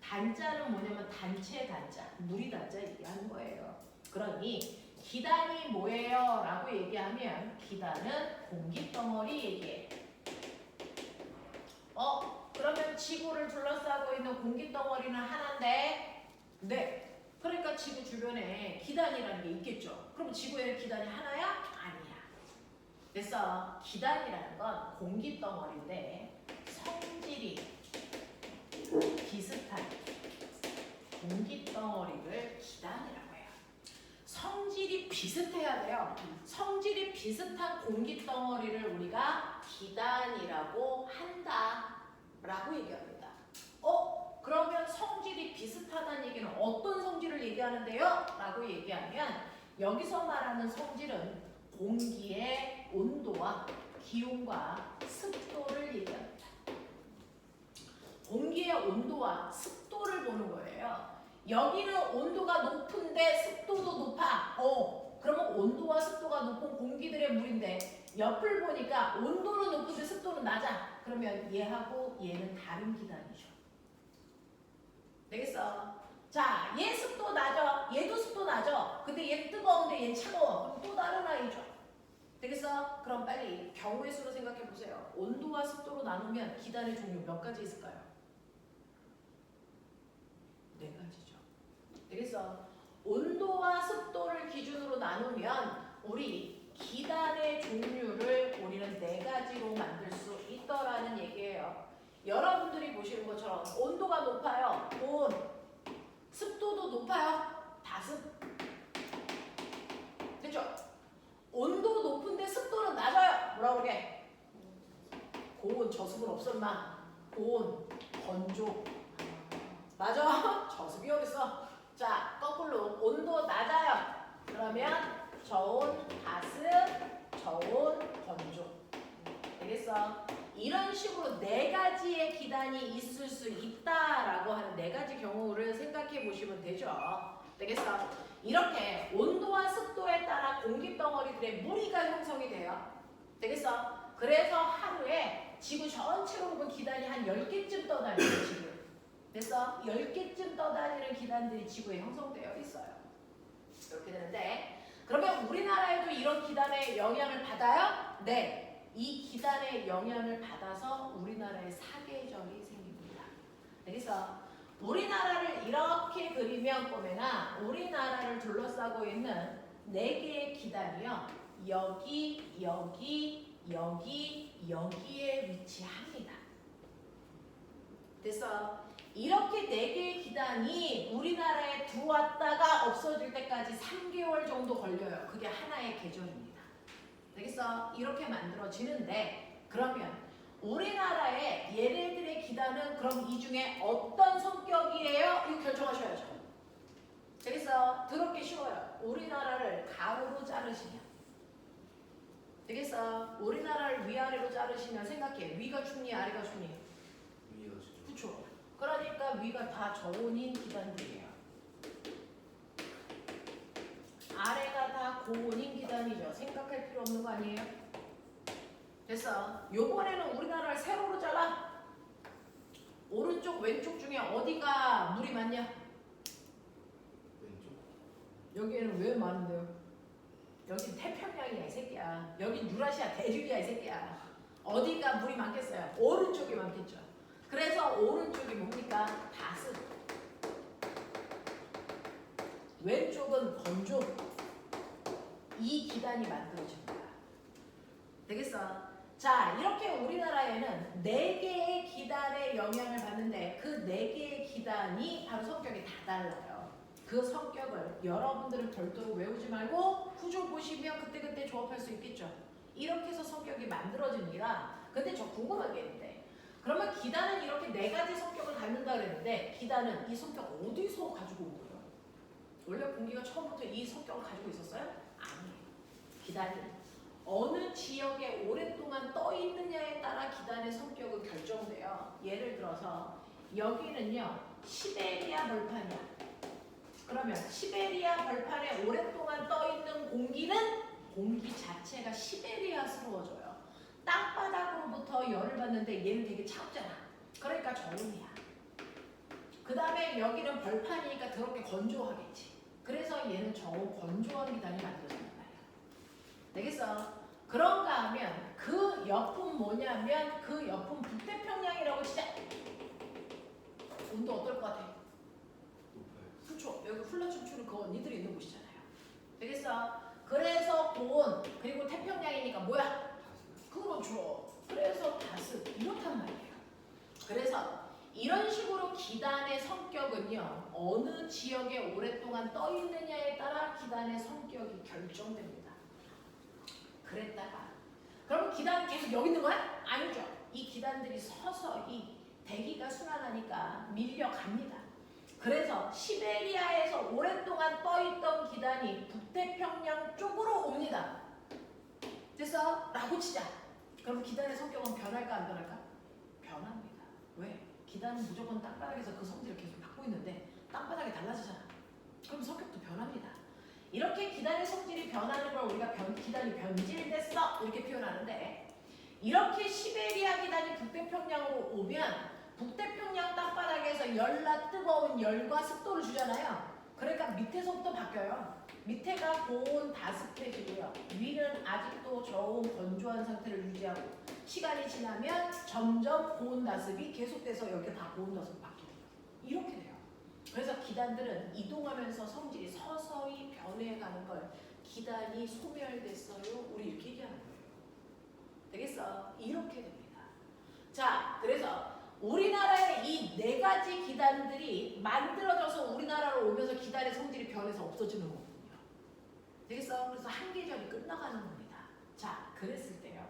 단자는 뭐냐면 단체 단자, 무리 단자 얘기하는 거예요. 그러니 기단이 뭐예요? 라고 얘기하면 기단은 공기덩어리 얘기해. 그러면 지구를 둘러싸고 있는 공기덩어리는 하나인데 네. 그러니까 지구 주변에 기단이라는 게 있겠죠. 그럼 지구에는 기단이 하나야? 아니야. 그래서 기단이라는 건 공기덩어리인데 성질이 비슷한 공기덩어리를 기단이라고 해요. 성질이 비슷해야 돼요. 성질이 비슷한 공기덩어리를 우리가 기단이라고 한다라고 얘기합니다. 그러면 성질이 비슷하다는 얘기는 어떤 성질을 얘기하는데요? 라고 얘기하면 여기서 말하는 성질은 공기의 온도와 기온과 습도를 얘기합니다. 공기의 온도와 습도를 보는 거예요. 여기는 온도가 높은데 습도도 높아. 그러면 온도와 습도가 높은 공기들의 물인데 옆을 보니까 온도는 높은데 습도는 낮아. 그러면 얘하고 얘는 다른 기단이죠. 되겠어? 자, 얘 습도 낮아. 얘도 습도 낮아. 근데 얘 뜨거운데 얘 차가워. 그럼 또 다른 아이죠. 되겠어? 그럼 빨리 경우의 수로 생각해 보세요. 온도와 습도로 나누면 기단의 종류 몇 가지 있을까요? 4가지죠. 되겠어? 온도와 습도를 기준으로 나누면 우리 기단의 종류를 우리는 4가지로 만들 수 있더라는 얘기예요. 여러분들이 보시는 것처럼 온도가 높아요. 온. 습도도 높아요. 다습. 됐죠? 온도 높은데 습도는 낮아요. 뭐라고 그래? 고온. 저습은 없어 인마. 고온. 건조. 맞아? 저습이 어딨어? 자, 거꾸로 온도 낮아요. 그러면 저온, 가습, 저온, 건조. 되겠어? 이런 식으로 4가지의 기단이 있을 수 있다라고 하는 4가지 경우를 생각해 보시면 되죠. 되겠어? 이렇게 온도와 습도에 따라 공기덩어리들의 무리가 형성이 돼요. 되겠어? 그래서 하루에 지구 전체로 보면 기단이 한 10개쯤 떠다녀요, 지금. 됐어? 10개쯤 떠다니는 기단들이 지구에 형성되어 있어요. 이렇게 되는데 그러면 우리나라에도 이런 기단의 영향을 받아요? 네. 이 기단의 영향을 받아서 우리나라에 사계절이 생깁니다. 그래서 우리나라를 이렇게 그리면 꼬매나 우리나라를 둘러싸고 있는 4개의 기단이요. 여기, 여기, 여기, 여기에 위치합니다. 그래서 이렇게 4개의 기단이 우리나라에 들어왔다가 없어질 때까지 3개월 정도 걸려요. 그게 하나의 계절입니다. 되겠어? 이렇게 만들어지는데 그러면 우리나라의 얘네들의 기단은 그럼 이 중에 어떤 성격이에요? 이거 결정하셔야죠. 되겠어? 더럽게 쉬워요. 우리나라를 가로로 자르시면 되겠어? 우리나라를 위아래로 자르시면 생각해. 위가 춥니 아래가 춥니? 위가 춥죠. 그쵸? 그러니까 위가 다 저온인 기단들이에요. 아래가 다 고온인 기단이죠. 생각할 필요 없는 거 아니에요? 됐어. 요번에는 우리나라를 세로로 잘라. 오른쪽 왼쪽 중에 어디가 물이 많냐? 왼쪽. 여기에는 왜 많은데요? 여긴 태평양이야 이 새끼야. 여긴 유라시아 대륙이야 이 새끼야. 어디가 물이 많겠어요? 오른쪽이 많겠죠. 그래서 오른쪽이 뭡니까? 다습. 왼쪽은 건조. 이 기단이 만들어집니다. 되겠어? 자, 이렇게 우리나라에는 4개의 기단의 영향을 받는데 그 4개의 기단이 바로 성격이 다 달라요. 그 성격을 여러분들은 별도로 외우지 말고 구조 보시면 그때그때 조합할 수 있겠죠. 이렇게 해서 성격이 만들어집니다. 근데 저 궁금한 게 있는데 그러면 기단은 이렇게 4가지 성격을 갖는다 그랬는데 기단은 이 성격 어디서 가지고 온 거예요? 원래 공기가 처음부터 이 성격을 가지고 있었어요? 아니에요. 기단이 어느 지역에 오랫동안 떠 있느냐에 따라 기단의 성격은 결정돼요. 예를 들어서 여기는요 시베리아 벌판이야. 그러면 시베리아 벌판에 오랫동안 떠 있는 공기는 공기 자체가 시베리아스러워져요. 땅바닥으로부터 열을 받는데 얘는 되게 차갑잖아. 그러니까 저온이야. 그 다음에 여기는 벌판이니까 더럽게 건조하겠지. 그래서 얘는 저온 건조한 기단이 만들어진단 말이야. 되겠어? 그런가 하면 그 옆은 뭐냐면 그 옆은 북태평양이라고 치자. 온도 어떨 것 같아? 높아요. 그렇죠. 여기 훌라춤추는 그 언니들이 있는 곳이잖아요. 되겠어? 그래서 고온 그리고 태평양이니까 뭐야? 다습. 그렇죠. 그래서 다습 이렇단 말이에요. 그래서 이런 식으로 기단의 성격은요 어느 지역에 오랫동안 떠 있느냐에 따라 기단의 성격이 결정됩니다. 그랬다가 그럼 기단은 계속 여기 있는 거야? 아니죠. 이 기단들이 서서히 대기가 순환하니까 밀려갑니다. 그래서 시베리아에서 오랫동안 떠있던 기단이 북태평양 쪽으로 옵니다. 됐어? 라고 치자. 그럼 기단의 성격은 변할까 안 변할까? 변합니다. 왜? 기단은 무조건 땅바닥에서 그 성질을 계속 갖고 있는데 땅바닥이 달라지잖아. 그럼 성격도 변합니다. 이렇게 기단의 성질이 변하는 걸 우리가 기단이 변질됐어 이렇게 표현하는데 이렇게 시베리아 기단이 북태평양으로 오면 북태평양 땅바닥에서 열나 뜨거운 열과 습도를 주잖아요. 그러니까 밑에서부터 바뀌어요. 밑에가 고온 다습해지고요. 위는 아직도 저온 건조한 상태를 유지하고 시간이 지나면 점점 고온 다습이 계속돼서 여기 다 고온 다습 바뀌어요. 이렇게 돼요. 그래서 기단들은 이동하면서 성질이 서서히 변해가는 걸 기단이 소멸됐어요. 우리 이렇게 얘기하는 거예요. 되겠어? 이렇게 됩니다. 자, 그래서 우리나라의 이 4가지 기단들이 만들어져서 우리나라로 오면서 기단의 성질이 변해서 없어지는 거거든요. 되겠어? 그래서 한 계절이 끝나가는 겁니다. 자, 그랬을 때요.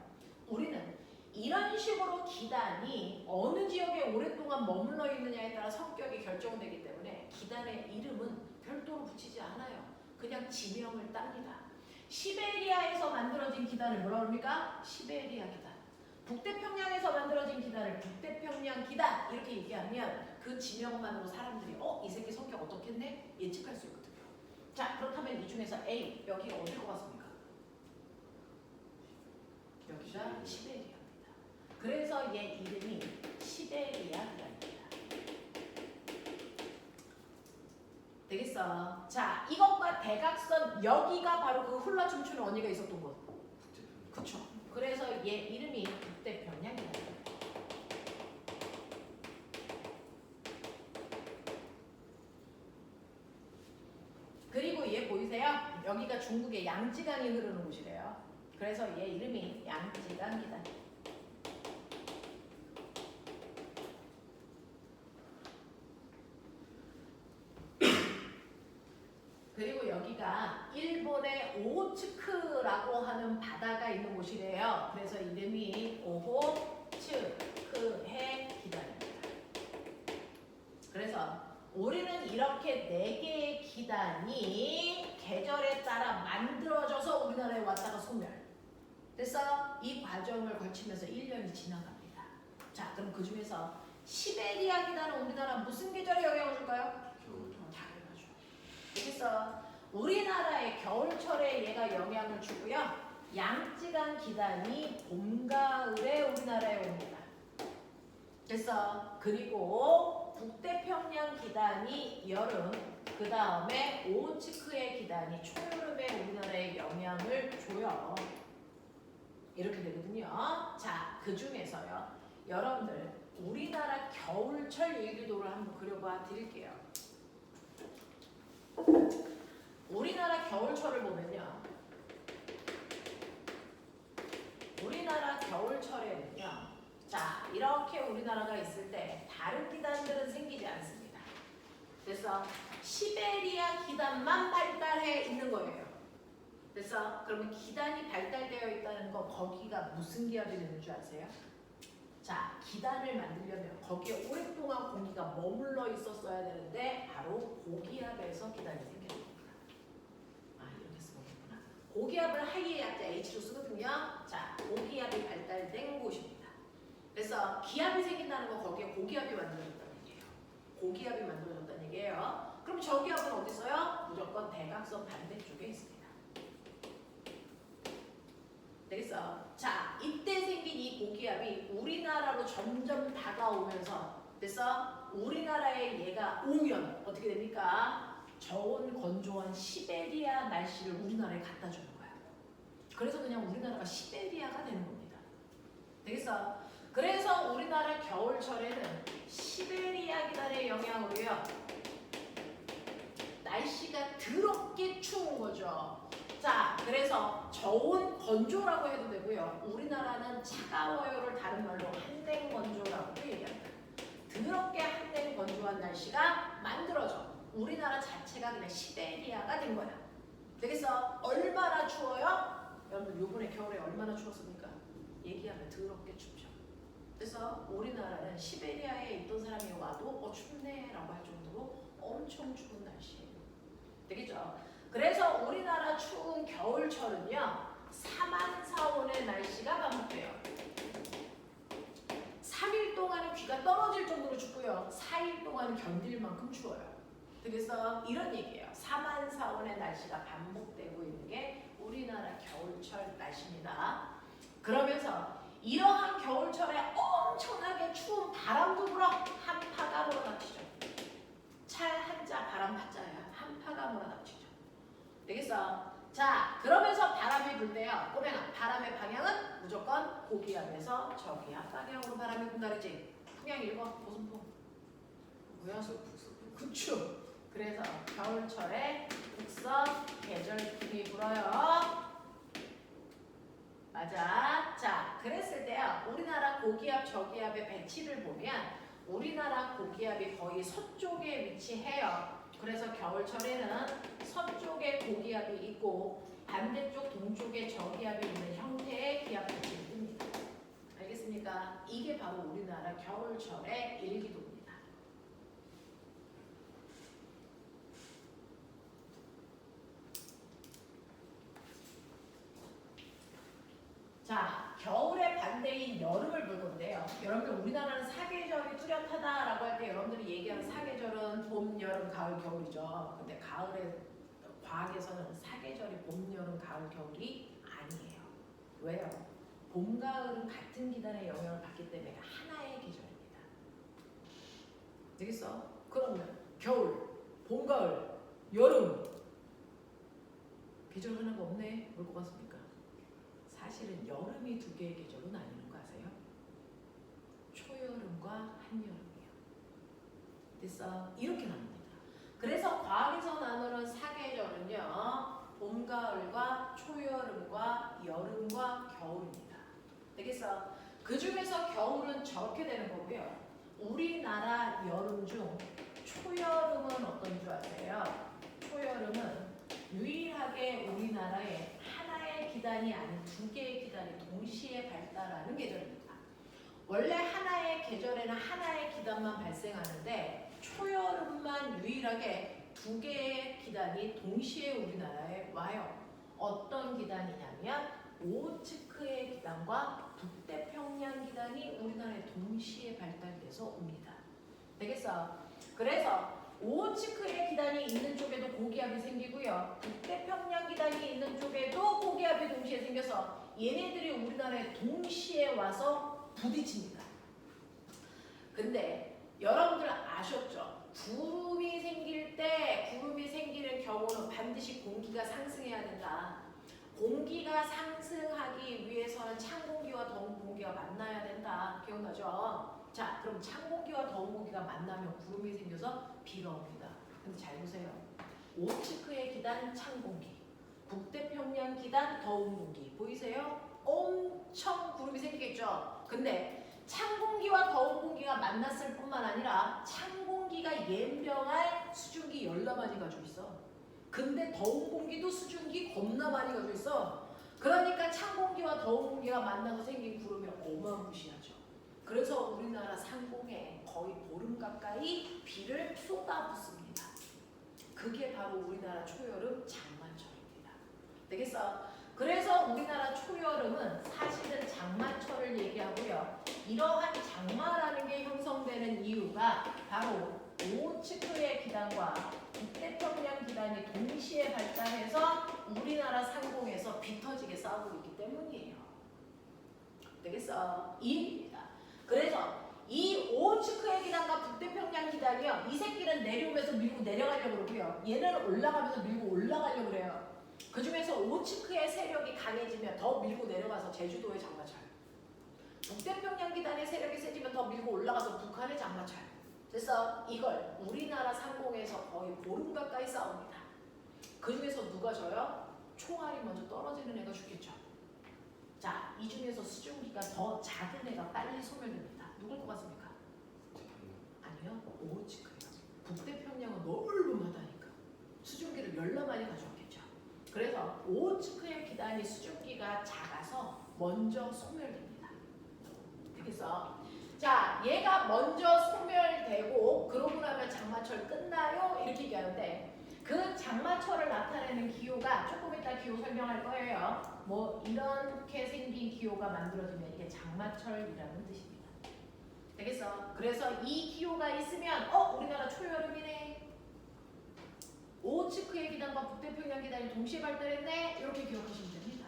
우리는 이런 식으로 기단이 어느 지역에 오랫동안 머물러 있느냐에 따라 성격이 결정되기 때문에 기단의 이름은 별도로 붙이지 않아요. 그냥 지명을 땁니다. 시베리아에서 만들어진 기단을 뭐라 그럽니까? 시베리아 기단. 북태평양에서 만들어진 기단을 북태평양 기단 이렇게 얘기하면 그 지명만으로 사람들이 이 새끼 성격 어떻겠네? 예측할 수 있거든요. 자, 그렇다면 이 중에서 A, 여기가 어딜 것 같습니까? 여기가 시베리아입니다. 그래서 얘 이름이 시베리아 기단입니다. 되겠어? 자, 이것과 대각선 여기가 바로 그 훌라 춤추는 언니가 있었던 곳. 북태평양. 그쵸? 그래서 얘 이름이 북태평양이다. 그리고 얘 보이세요? 여기가 중국의 양지강이 흐르는 곳이래요. 그래서 얘 이름이 양지강이다. 그리고 여기가 일본의 오호츠크라고 하는 바다가 있는 곳이래요. 그래서 이름이 오호츠크해 기단입니다. 그래서 우리는 이렇게 4개의 기단이 계절에 따라 만들어져서 우리나라에 왔다가 소멸. 됐어? 이 과정을 거치면서 1년이 지나갑니다. 자, 그럼 그 중에서 시베리아 기단은 우리나라 무슨 계절에 영향을 줄까요? 겨울. 당연하죠. 그래서 우리나라의 겨울철에 얘가 영향을 주고요. 양쯔강 기단이 봄, 가을에 우리나라에 옵니다. 그래서 그리고 북태평양 기단이 여름, 그 다음에 오호츠크의 기단이 초여름에 우리나라에 영향을 줘요. 이렇게 되거든요. 자, 그 중에서요. 여러분들 우리나라 겨울철 일기도를 한번 그려봐 드릴게요. 우리나라 겨울철을 보면요. 우리나라 겨울철에는요. 자, 이렇게 우리나라가 있을 때 다른 기단들은 생기지 않습니다. 그래서 시베리아 기단만 발달해 있는 거예요. 그래서 그러면 기단이 발달되어 있다는 거 거기가 무슨 기압이 되는 줄 아세요? 자, 기단을 만들려면 거기에 오랫동안 공기가 머물러 있었어야 되는데 바로 고기압에서 기단이 생겨요. 고기압을 하이의 약자 H로 쓰거든요. 자, 고기압이 발달된 곳입니다. 그래서 기압이 생긴다는 건 거기에 고기압이 만들어졌다는 얘기예요. 고기압이 만들어졌다는 얘기예요. 그럼 저기압은 어디 있어요? 무조건 대각선 반대쪽에 있습니다. 되겠어? 자, 이때 생긴 이 고기압이 우리나라로 점점 다가오면서 그래서 우리나라에 얘가 오면 어떻게 됩니까? 저온 건조한 시베리아 날씨를 우리나라에 갖다 주는 거야. 그래서 그냥 우리나라가 시베리아가 되는 겁니다. 되겠어? 그래서 우리나라 겨울철에는 시베리아 기단의 영향으로요. 날씨가 더럽게 추운 거죠. 자, 그래서 저온 건조라고 해도 되고요. 우리나라는 차가워요를 다른 말로 한냉 건조라고도 얘기합니다. 더럽게 한냉 건조한 날씨가 만들어져. 우리나라 자체가 그냥 시베리아가 된 거야. 되겠어? 얼마나 추워요? 여러분 요번에 겨울에 얼마나 추웠습니까? 얘기하면 더럽게 춥죠. 그래서 우리나라는 시베리아에 있던 사람이 와도 춥네 라고 할 정도로 엄청 추운 날씨예요. 되겠죠? 그래서 우리나라 추운 겨울철은요 3만4온의 날씨가 반복돼요. 3일 동안은 귀가 떨어질 정도로 춥고요 4일 동안은 견딜 만큼 추워요. 그래서 이런 얘기예요. 3만4온의 날씨가 반복되고 있는 게 우리나라 겨울철 날씨입니다. 그러면서 이러한 겨울철에 엄청나게 추운 바람도 불어 한파가 몰아닥치죠. 찰 한자 바람 파자야. 한파가 몰아닥치죠. 되겠어? 자, 그러면서 바람이 불 때요. 꼬맹아, 바람의 방향은 무조건 고기압에서 저기압 방향으로 바람이 분다르지. 풍향 읽어. 무슨 풍? 뭐야? 그쵸. 그래서 겨울철에 북서 계절풍이 불어요. 맞아. 자, 그랬을 때요. 우리나라 고기압, 저기압의 배치를 보면 우리나라 고기압이 거의 서쪽에 위치해요. 그래서 겨울철에는 서쪽에 고기압이 있고 반대쪽 동쪽에 저기압이 있는 형태의 기압 배치를 씁니다. 알겠습니까? 이게 바로 우리나라 겨울철의 일기도입니다. 자, 겨울의 반대인 여름을 볼 건데요. 여러분들 우리나라는 사계절이 뚜렷하다라고 할 때 여러분들이 얘기하는 사계절은 봄, 여름, 가을, 겨울이죠. 근데 가을에 과학에서는 사계절이 봄, 여름, 가을, 겨울이 아니에요. 왜요? 봄, 가을은 같은 기단의 영향을 받기 때문에 하나의 계절입니다. 되겠어? 그러면 겨울, 봄, 가을, 여름 계절 하나가 없네. 뭘 것 같습니까? 사실은 여름이 두 개의 계절로 나뉘는 거 아세요? 초여름과 한여름이요. 됐어? 이렇게 나눕니다. 그래서 과학에서 나누는 사계절은요. 봄, 가을과 초여름과 여름과 겨울입니다. 되겠어? 그 중에서 겨울은 저렇게 되는 거고요. 우리나라 여름 중 초여름은 어떤 줄 아세요? 초여름은 유일하게 우리나라에 하나의 기단이 아닌 두 개의 기단이 동시에 발달하는 계절입니다. 원래 하나의 계절에는 하나의 기단만 발생하는데 초여름만 유일하게 두 개의 기단이 동시에 우리나라에 와요. 어떤 기단이냐면 오호츠크의 기단과 북태평양 기단 기단이 우리나라에 동시에 발달돼서 옵니다. 되겠어? 그래서 오호츠크의 기단이 있는 쪽에도 고기압이 생기고요. 북태평양 기단이 있는 쪽에도 고기압이 동시에 생겨서 얘네들이 우리나라에 동시에 와서 부딪힙니다. 근데 여러분들 아셨죠? 구름이 생길 때 구름이 생기는 경우는 반드시 공기가 상승해야 된다. 공기가 상승하기 위해서는 찬 공기와 더운 공기가 만나야 된다. 기억나죠? 자, 그럼 찬 공기와 더운 공기가 만나면 구름이 생겨서 비가 옵니다. 근데 잘 보세요. 오호츠크의 기단 찬 공기, 북태평양 기단 더운 공기. 보이세요? 엄청 구름이 생기겠죠? 근데 찬 공기와 더운 공기가 만났을 뿐만 아니라 찬 공기가 예병할 수증기 열나 많이 가지고 있어. 근데 더운 공기도 수증기 겁나 많이 가지고 있어. 그러니까 찬 공기와 더운 공기가 만나서 생긴 구름이 어마무시하죠. 그래서 우리나라 상공에 거의 보름 가까이 비를 쏟아붓습니다. 그게 바로 우리나라 초여름 장마철입니다. 되겠어? 그래서 우리나라 초여름은 사실은 장마철을 얘기하고요. 이러한 장마라는 게 형성되는 이유가 바로 오호츠크의 기단과 북태평양 기단이 동시에 발달해서 우리나라 상공에서 비 터지게 싸우고 있기 때문이에요. 되겠어? 이 얘기입니다. 그래서 이 오호츠크의 기단과 북태평양 기단이요. 이 새끼는 내려오면서 밀고 내려가려고 그러고요. 얘는 올라가면서 밀고 올라가려고 그래요. 그 중에서 오호츠크의 세력이 강해지면 더 밀고 내려가서 제주도의 장마철. 북태평양 기단의 세력이 세지면 더 밀고 올라가서 북한의 장마철. 그래서 이걸 우리나라 상공에서 거의 보름 가까이 싸웁니다. 그 중에서 누가 져요? 총알이 먼저 떨어지는 애가 죽겠죠. 자, 이 중에서 수증기가 더 작은 애가 빨리 소멸됩니다. 누굴 것 같습니까? 아니요, 오호츠크예요. 북태평양은 넓은 바다니까 수증기를 열나 많이 가져왔겠죠. 그래서 오호츠크의 기단이 수증기가 작아서 먼저 소멸됩니다. 그래서 자, 얘가 먼저 소멸되고 그러고 나면 장마철 끝나요? 이렇게 얘기하는데 그 장마철을 나타내는 기호가 조금 이따 기호 설명할 거예요. 뭐 이렇게 생긴 기호가 만들어지면 이게 장마철이라는 뜻입니다. 되겠어? 그래서 이 기호가 있으면 우리나라 초여름이네. 오호츠크의 기단과 북태평양 기단이 동시에 발달했네. 이렇게 기억하시면 됩니다.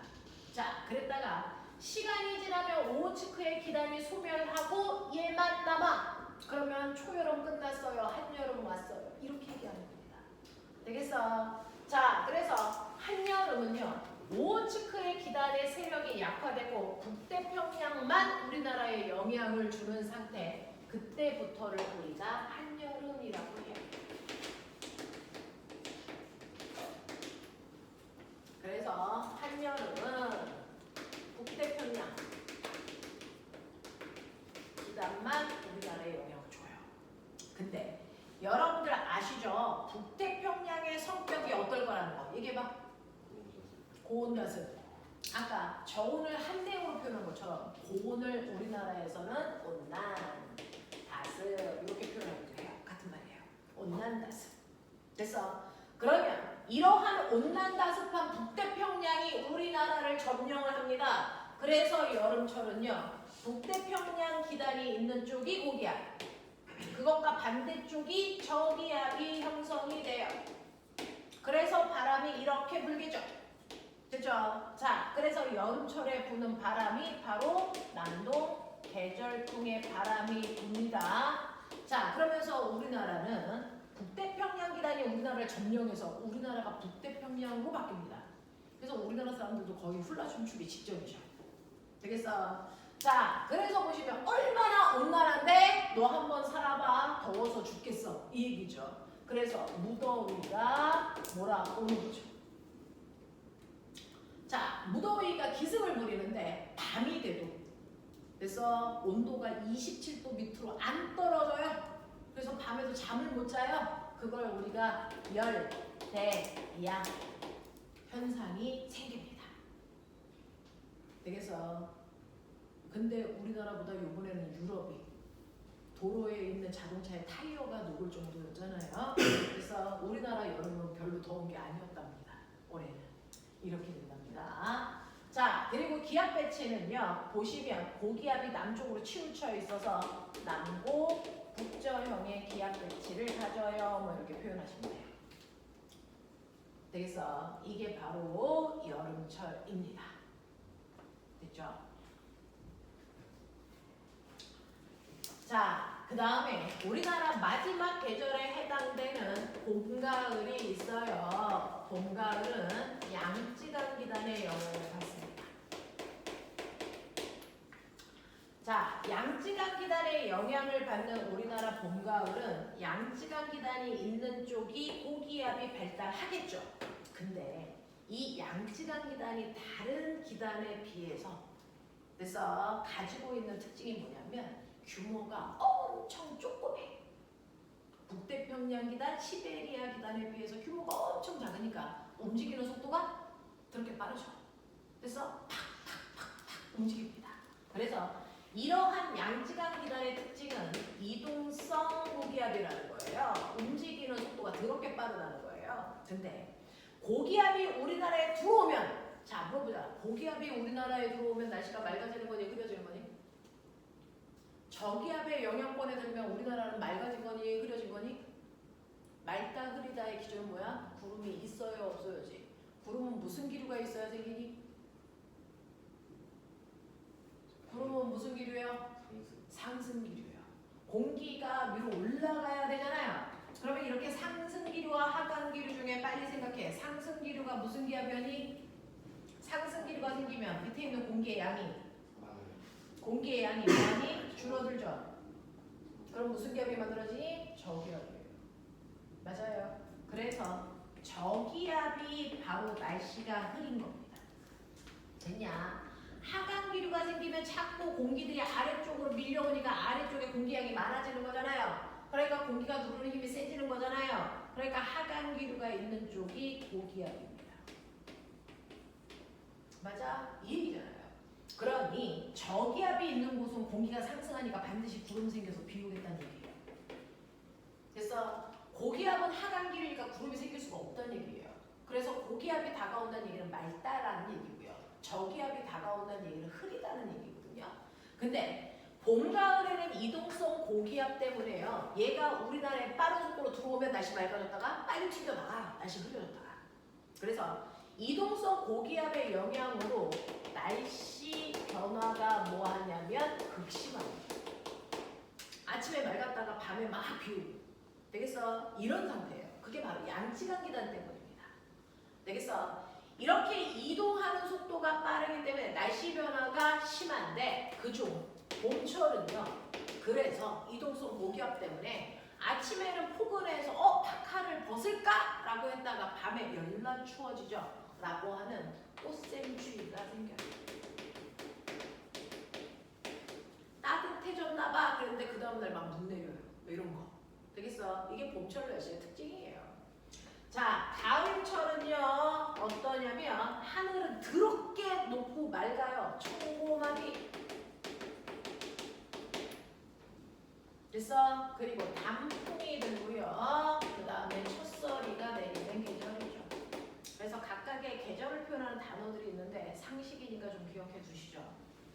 자, 그랬다가 시간이 지나면 오호츠크의 기단이 소멸하고 얘만 남아. 그러면 초여름 끝났어요. 한여름 왔어요. 이렇게 얘기하는 겁니다. 되겠어? 자, 그래서 한여름은요. 오호츠크의 기단의 세력이 약화되고 북태평양만 우리나라에 영향을 주는 상태. 그때부터를 우리가 한여름이라고 해요. 그래서 한여름은 북태평양 기단만 우리나라에 영향을 줘요. 근데 여러분들 아시죠? 북태평양의 성격이 어떨 거라는 거 얘기해봐. 고온다습. 아까 저온을 한대으로 표현한 것처럼 고온을 우리나라에서는 온난, 다습 이렇게 표현하기도 해요. 같은 말이에요. 온난, 다습. 됐어? 그러면 이러한 온난다습한 북태평양이 우리나라를 점령을 합니다. 그래서 여름철은요. 북태평양 기단이 있는 쪽이 고기압, 그것과 반대쪽이 저기압이 형성이 돼요. 그래서 바람이 이렇게 불겠죠. 됐죠? 자, 그래서 여름철에 부는 바람이 바로 난동 계절풍의 바람이 붑니다. 자, 그러면서 우리나라는 북태평양 기단이 우리나라를 점령해서 우리나라가 북태평양으로 바뀝니다. 그래서 우리나라 사람들도 거의 훌라 춤추기 직전이죠. 되겠어? 자, 그래서 보시면 얼마나 온난한데 너 한번 살아봐. 더워서 죽겠어. 이 얘기죠. 그래서 무더위가 뭐라 오는 거죠. 자, 무더위가 기승을 부리는데 밤이 돼도 그래서 온도가 27도 밑으로 안 떨어져요. 그래서 밤에도 잠을 못 자요. 그걸 우리가 열대야 현상이 생깁니다. 되겠어? 근데 우리나라보다 이번에는 유럽이 도로에 있는 자동차의 타이어가 녹을 정도였잖아요. 그래서 우리나라 여름은 별로 더운 게 아니었답니다. 올해는 이렇게 된답니다. 자, 그리고 기압 배치는요. 보시면 고기압이 남쪽으로 치우쳐 있어서 남고 북저형의 기압 배치를 가져요. 뭐 이렇게 표현하시면 돼요. 되겠어? 이게 바로 여름철입니다. 됐죠? 자, 그 다음에 우리나라 마지막 계절에 해당되는 봄, 가을이 있어요. 봄, 가을은 양쯔강 기단의 영향을 받습니다. 자, 양쯔강 기단의 영향을 받는 우리나라 봄, 가을은 양쯔강 기단이 있는 쪽이 고기압이 발달하겠죠. 근데 이 양쯔강 기단이 다른 기단에 비해서 그래서 가지고 있는 특징이 뭐냐면 규모가 엄청 조그매. 북태평양 기단, 시베리아 기단에 비해서 규모가 엄청 작으니까 움직이는 속도가 그렇게 빠르죠. 그래서 팍팍팍팍 움직입니다. 그래서 이러한 양쯔강 기단의 특징은 이동성 고기압이라는 거예요. 움직이는 속도가 더럽게 빠르다는 거예요. 근데 고기압이 우리나라에 들어오면 자 물어보자. 고기압이 우리나라에 들어오면 날씨가 맑아지는 거니 흐려지는 거니? 저기압의 영향권에 들면 우리나라는 맑아진 거니 흐려진 거니? 맑다 흐리다의 기준은 뭐야? 구름이 있어요 없어요지? 구름은 무슨 기류가 있어야 생기니? 구름은 무슨 기류예요? 상승 기류예요. 공기가 위로 올라가야 되잖아요. 그러면 이렇게 상승 기류와 하강 기류 중에 빨리 생각해. 상승 기류가 무슨 기압이니? 상승 기류가 생기면 밑에 있는 공기의 양이 공기의 양이 많이 줄어들죠. 그럼 무슨 기압이 만들어지니? 저기압이에요. 맞아요. 그래서 저기압이 바로 날씨가 흐린 겁니다. 됐냐? 하강 기류가 생기면 자꾸 공기들이 아래쪽으로 밀려오니까 아래쪽에 공기양이 많아지는 거잖아요. 그러니까 공기가 누르는 힘이 세지는 거잖아요. 그러니까 하강 기류가 있는 쪽이 고기압입니다. 맞아? 이 얘기잖아요. 그러니 저기압이 있는 곳은 공기가 상승하니까 반드시 구름 생겨서 비 오겠다는 얘기예요. 그래서 고기압은 하강 기류니까 구름이 생길 수가 없다는 얘기예요. 그래서 고기압이 다가온다는 얘기는 맑다라는 얘기고요. 저기압이 다가온다는 얘기는 흐리다는 얘기거든요. 근데 봄, 가을에는 이동성 고기압 때문에요. 얘가 우리나라에 빠른 속도로 들어오면 날씨 맑아졌다가 빨리 튀겨나가요. 날씨 흐려졌다가. 그래서 이동성 고기압의 영향으로 날씨 변화가 뭐하냐면 극심합니다. 아침에 맑았다가 밤에 막 비 오고. 되겠어? 이런 상태예요. 그게 바로 양쯔강 기단 때문입니다. 되겠어? 이렇게 이동하는 속도가 빠르기 때문에 날씨 변화가 심한데 그중 봄철은요. 그래서 이동성 고기압 때문에 아침에는 포근해서 파카를 벗을까? 라고 했다가 밤에 열나 추워지죠. 라고 하는 꽃샘추위가 생겨요. 따뜻해졌나봐. 그런데 그 다음날 막 눈 내려요. 뭐 이런 거. 되겠어? 이게 봄철 날씨의 특징이에요. 자, 가을철은요. 어떠냐면 하늘은 더럽게 높고 맑아요. 촘촘하게. 됐어? 그리고 단풍이 들고요. 그 다음에 첫서리가 내리는 계절이죠. 그래서 각각의 계절을 표현하는 단어들이 있는데 상식이니까 좀 기억해 두시죠.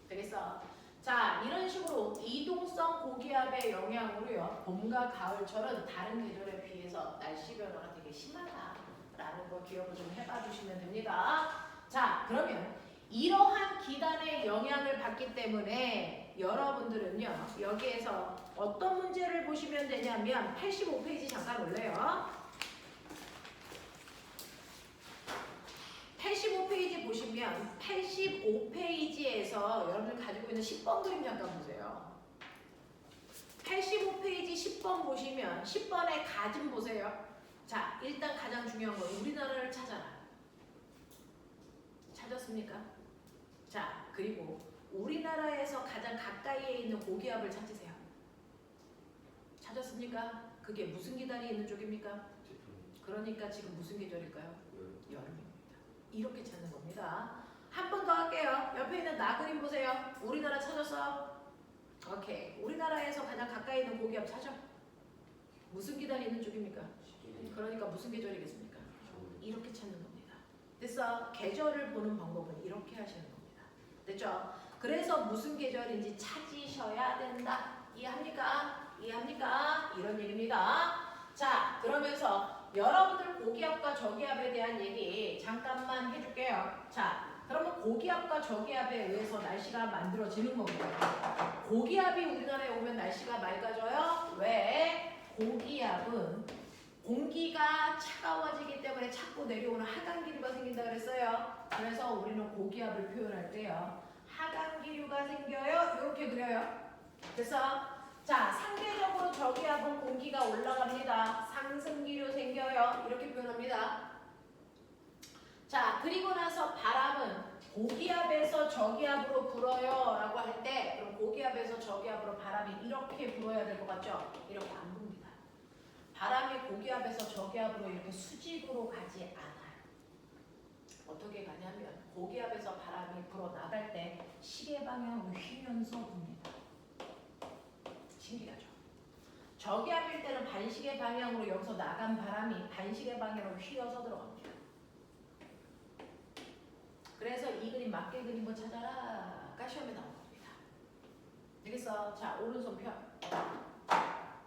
되겠어? 자, 이런 식으로 이동성 고기압의 영향으로요. 봄과 가을철은 다른 계절에 비해서 날씨 변화가 되게 심하다라는 거 기억을 좀 해봐 주시면 됩니다. 자, 그러면 이러한 기단의 영향을 받기 때문에 여러분들은요. 여기에서 어떤 문제를 보시면 되냐면 85페이지 잠깐 올래요. 85페이지 보시면 85페이지에서 여러분들 가지고 있는 10번 그림 잠깐 보세요. 85페이지 10번 보시면 10번의 가즘 보세요. 자, 일단 가장 중요한 건 우리나라를 찾아라. 찾았습니까? 자, 그리고 우리나라에서 가장 가까이에 있는 고기압을 찾으세요. 찾았습니까? 그게 무슨 기단이 있는 쪽입니까? 그러니까 지금 무슨 계절일까요? 여름입니다. 이렇게 찾는 겁니다. 한 번 더 할게요. 옆에 있는 나 그림 보세요. 우리나라 찾았어? 오케이. 우리나라에서 가장 가까이 있는 고기압 찾아. 무슨 기단이 있는 쪽입니까? 그러니까 무슨 계절이겠습니까? 이렇게 찾는 겁니다. 됐어? 계절을 보는 방법은 이렇게 하시는 겁니다. 됐죠? 그래서 무슨 계절인지 찾으셔야 된다. 이해합니까? 이해합니까? 이런 얘기입니다. 자, 그러면서 여러분들 고기압과 저기압에 대한 얘기 잠깐만 해줄게요. 자, 그러면 고기압과 저기압에 의해서 날씨가 만들어지는 겁니다. 고기압이 우리나라에 오면 날씨가 맑아져요. 왜? 고기압은 공기가 차가워지기 때문에 자꾸 내려오는 하강기류가 생긴다 그랬어요. 그래서 우리는 고기압을 표현할 때요. 하강기류가 생겨요. 이렇게 그려요. 그래서 자, 상대적으로 저기압은 공기가 올라갑니다. 상승기류 생겨요. 이렇게 표현합니다. 자, 그리고 나서 바람은 고기압에서 저기압으로 불어요 라고 할 때 그럼 고기압에서 저기압으로 바람이 이렇게 불어야 될 것 같죠? 이렇게 안 붑니다. 바람이 고기압에서 저기압으로 이렇게 수직으로 가지 않아요. 어떻게 가냐면 고기압에서 바람이 불어나갈 때 시계 방향으로 휘면서 붑니다. 신기하죠? 저기압일 때는 반시계 방향으로 여기서 나간 바람이 반시계 방향으로 휘어서 들어갑니다. 그래서 이 그림 맞게 그린 거 찾아라가 시험에 나온 겁니다. 되겠어? 자, 오른손 펴.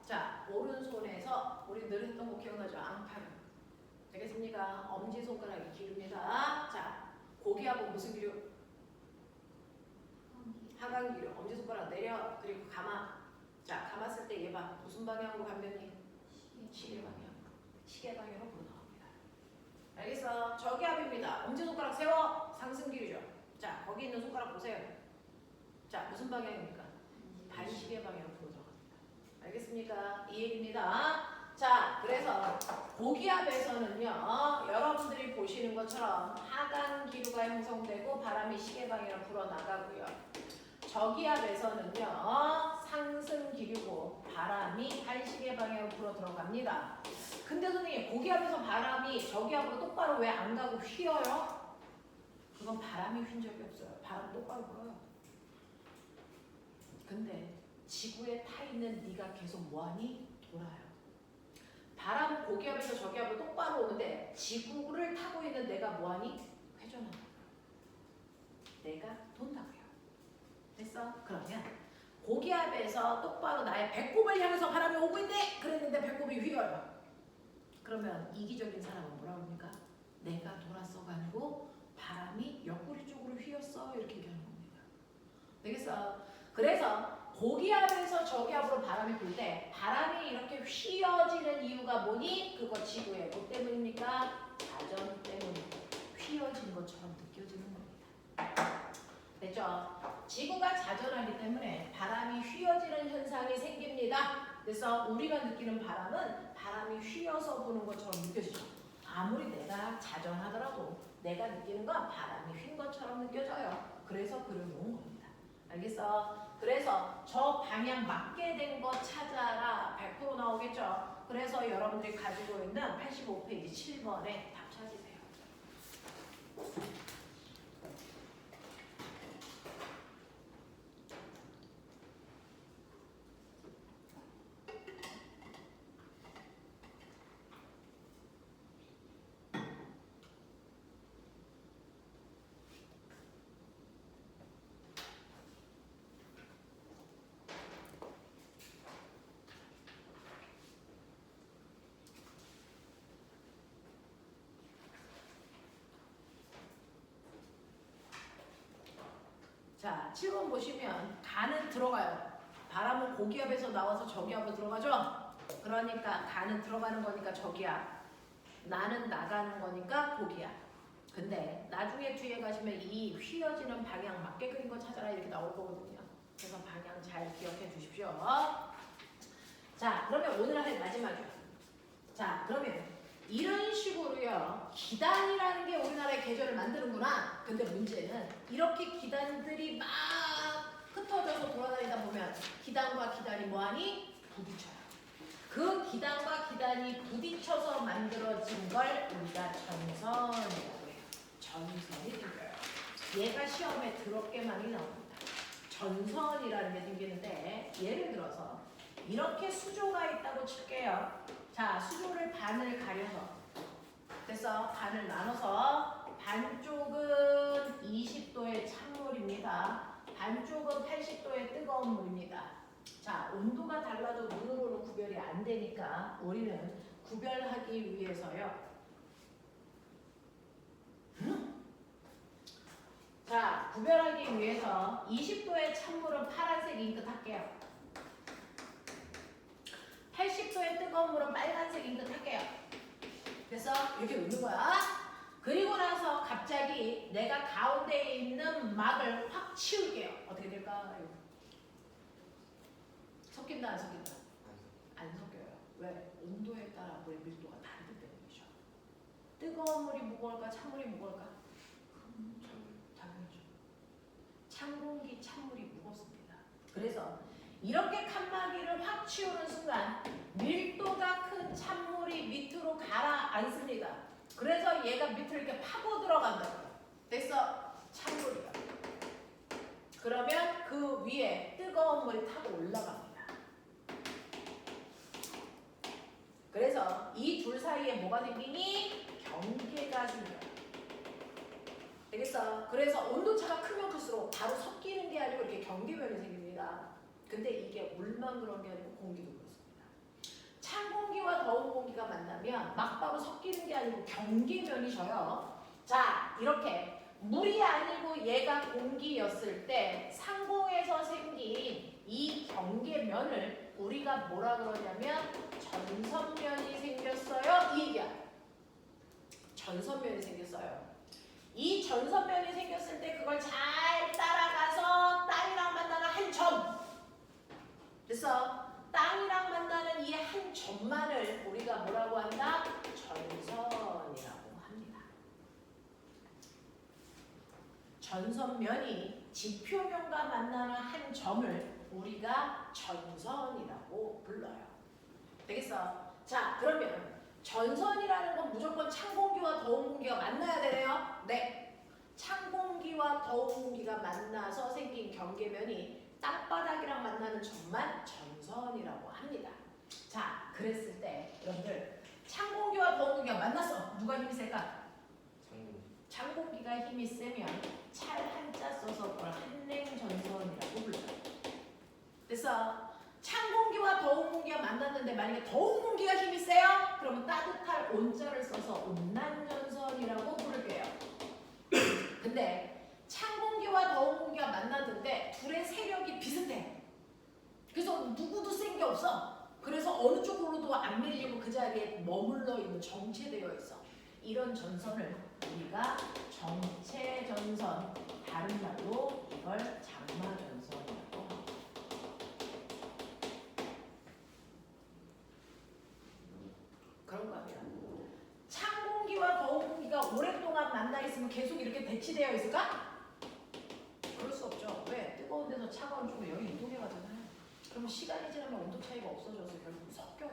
자, 오른손에서 우리 늘 했던 거 기억나죠? 앙파르. 되겠습니까? 엄지손가락이 기릅니다. 자, 고기압은 무슨 기류? 하강기류. 엄지손가락 내려. 그리고 감아. 자, 감았을 때 얘 봐. 무슨 방향으로 감겼니? 시계 방향. 시계 방향으로 불어 나옵니다. 알겠어? 저기압입니다. 엄지손가락 세워. 상승기류죠. 자, 거기 있는 손가락 보세요. 자, 무슨 방향입니까? 반시계 방향으로 불어 들어갑니다. 알겠습니까? 이 얘기입니다. 자, 그래서 고기압에서는요, 여러분들이 보시는 것처럼 하강기류가 형성되고 바람이 시계 방향으로 불어 나가고요. 저기압에서는요, 상승기류고 바람이 반시계 방향으로 불어 들어갑니다. 근데 선생님, 고기압에서 바람이 저기압으로 똑바로 왜 안 가고 휘어요? 그건 바람이 휜 적이 없어요. 바람 똑바로 불어요. 근데 지구에 타 있는 네가 계속 뭐하니? 돌아요. 바람은 고기압에서 저기압으로 똑바로 오는데 지구를 타고 있는 내가 뭐하니? 회전한다. 내가 돈다고요. 됐어? 그러면 고기압에서 똑바로 나의 배꼽을 향해서 바람이 오고 있네. 그랬는데 배꼽이 휘어요. 그러면 이기적인 사람은 뭐라고 합니까? 내가 돌았어가 아니고 바람이 옆구리 쪽으로 휘었어. 이렇게 얘기하는 겁니다. 되겠어? 그래서 고기압에서 저기압으로 바람이 불 때 바람이 이렇게 휘어지는 이유가 뭐니? 그거 지구의 뭐 때문입니까? 자전 때문에 휘어진 것처럼 느껴지는 겁니다. 됐죠? 지구가 자전하기 때문에 바람이 휘어지는 현상이 생깁니다. 그래서 우리가 느끼는 바람은 바람이 휘어서 부는 것처럼 느껴지죠. 아무리 내가 자전하더라도 내가 느끼는 건 바람이 휜 것처럼 느껴져요. 그래서 그려놓은 겁니다. 알겠어? 그래서 저 방향 맞게 된 거 찾아라. 100% 나오겠죠? 그래서 여러분들이 가지고 있는 85페이지 7번에 답 찾으세요. 자, 7번 보시면 가는 들어가요. 바람은 고기압에서 나와서 저기압으로 들어가죠? 그러니까 가는 들어가는 거니까 저기압, 나는 나가는 거니까 고기압. 근데 나중에 뒤에 가시면 이 휘어지는 방향 맞게 그린 거 찾아라 이렇게 나올 거거든요. 그래서 방향 잘 기억해 주십시오. 자, 그러면 오늘 할 마지막이요. 자, 그러면 이런 식으로요. 기단이라는 게 우리나라의 계절을 만드는구나. 근데 문제는 이렇게 기단들이 막 흩어져서 돌아다니다 보면 기단과 기단이 뭐하니? 부딪혀요. 그 기단과 기단이 부딪혀서 만들어진 걸 우리가 전선이라고 해요. 전선이 생겨요. 얘가 시험에 더럽게 많이 나옵니다. 전선이라는 게 생기는데 예를 들어서 이렇게 수조가 있다고 칠게요. 자, 수조를 반을 가려서 됐어? 반을 나눠서 반쪽은 20도의 찬물입니다. 뜨거운 물입니다. 자, 온도가 달라도 눈으로는 구별이 안 되니까 우리는 구별하기 위해서요. 자, 구별하기 위해서 20도의 찬물은 파란색 잉크 탈게요. 80도의 뜨거운 물은 빨간색 잉크 탈게요. 그래서 이렇게 놓는 거야. 그리고 나서 갑자기 내가 가운데에 있는 막을 확 치울게요. 어떻게 될까요? 섞인다 안 섞인다? 안 섞여요. 왜? 온도에 따라 물의 밀도가 다르기 때문이죠. 뜨거운 물이 무거울까? 찬물이 무거울까? 당연하죠. 찬 공기, 찬물이 무겁습니다. 그래서 이렇게 칸막이를 확 치우는 순간 밀도가 큰 찬물이 밑으로 가라앉습니다. 그래서 얘가 밑으로 이렇게 파고 들어간다고요. 됐어? 찬물이야. 그러면 그 위에 뜨거운 물이 타고 올라갑니다. 그래서 이 둘 사이에 뭐가 생기니? 경계가 생겨요. 되겠어? 그래서 온도차가 크면 클수록 바로 섞이는 게 아니고 이렇게 경계면이 생깁니다. 근데 이게 물만 그런 게 아니고 공기도 그렇습니다. 찬 공기와 더운 공기가 만나면 막바로 섞이는 게 아니고 경계면이 져요. 자, 이렇게 물이 아니고 얘가 공기였을 때 상공에서 생긴 이 경계면을 우리가 뭐라 그러냐면 전선면이 생겼어요. 이 얘기야. 전선면이 생겼어요. 이 전선면이 생겼을 때 그걸 잘 따라가서 땅이랑 만나는 한 점. 그래서 땅이랑 만나는 이 한 점만을 우리가 뭐라고 한다? 전선이라고 합니다. 전선면이 지표면과 만나는 한 점을 우리가 전선이라고 불러요. 되겠어? 자, 그러면 전선이라는 건 무조건 찬 공기와 더운 공기가 만나야 되네요. 네. 찬 공기와 더운 공기가 만나서 생긴 경계면이 땅바닥이랑 만나는 점만 전선이라고 합니다. 자, 그랬을 때 여러분들 찬 공기와 더운 공기가 만났어. 누가 힘이 셀까? 찬 공기가 힘이 세면 찰 한자 써서 그걸 한냉전선이라고 불러요. 그래서 찬 공기와 더운 공기가 만났는데 만약에 더운 공기가 힘이 세요? 그러면 따뜻할 온자를 써서 온난전선이라고 부를게요. 근데 찬 공기와 더운 공기가 만났는데 둘의 세력이 비슷해. 그래서 누구도 센 게 없어. 그래서 어느 쪽으로도 안 밀리고 그 자리에 머물러 있는 정체되어 있어. 이런 전선을 우리가 정체전선, 다른 말로 이걸 장마전선이라고 합니다. 그런 거 합니다. 찬 공기와 더운 공기가 오랫동안 만나 있으면 계속 이렇게 대치되어 있을까? 그럴 수 없죠. 왜? 뜨거운 데서 차가운 쪽으로 열이 이동해 가잖아요. 그럼 시간이 지나면 온도 차이가 없어져서 결국 섞여요.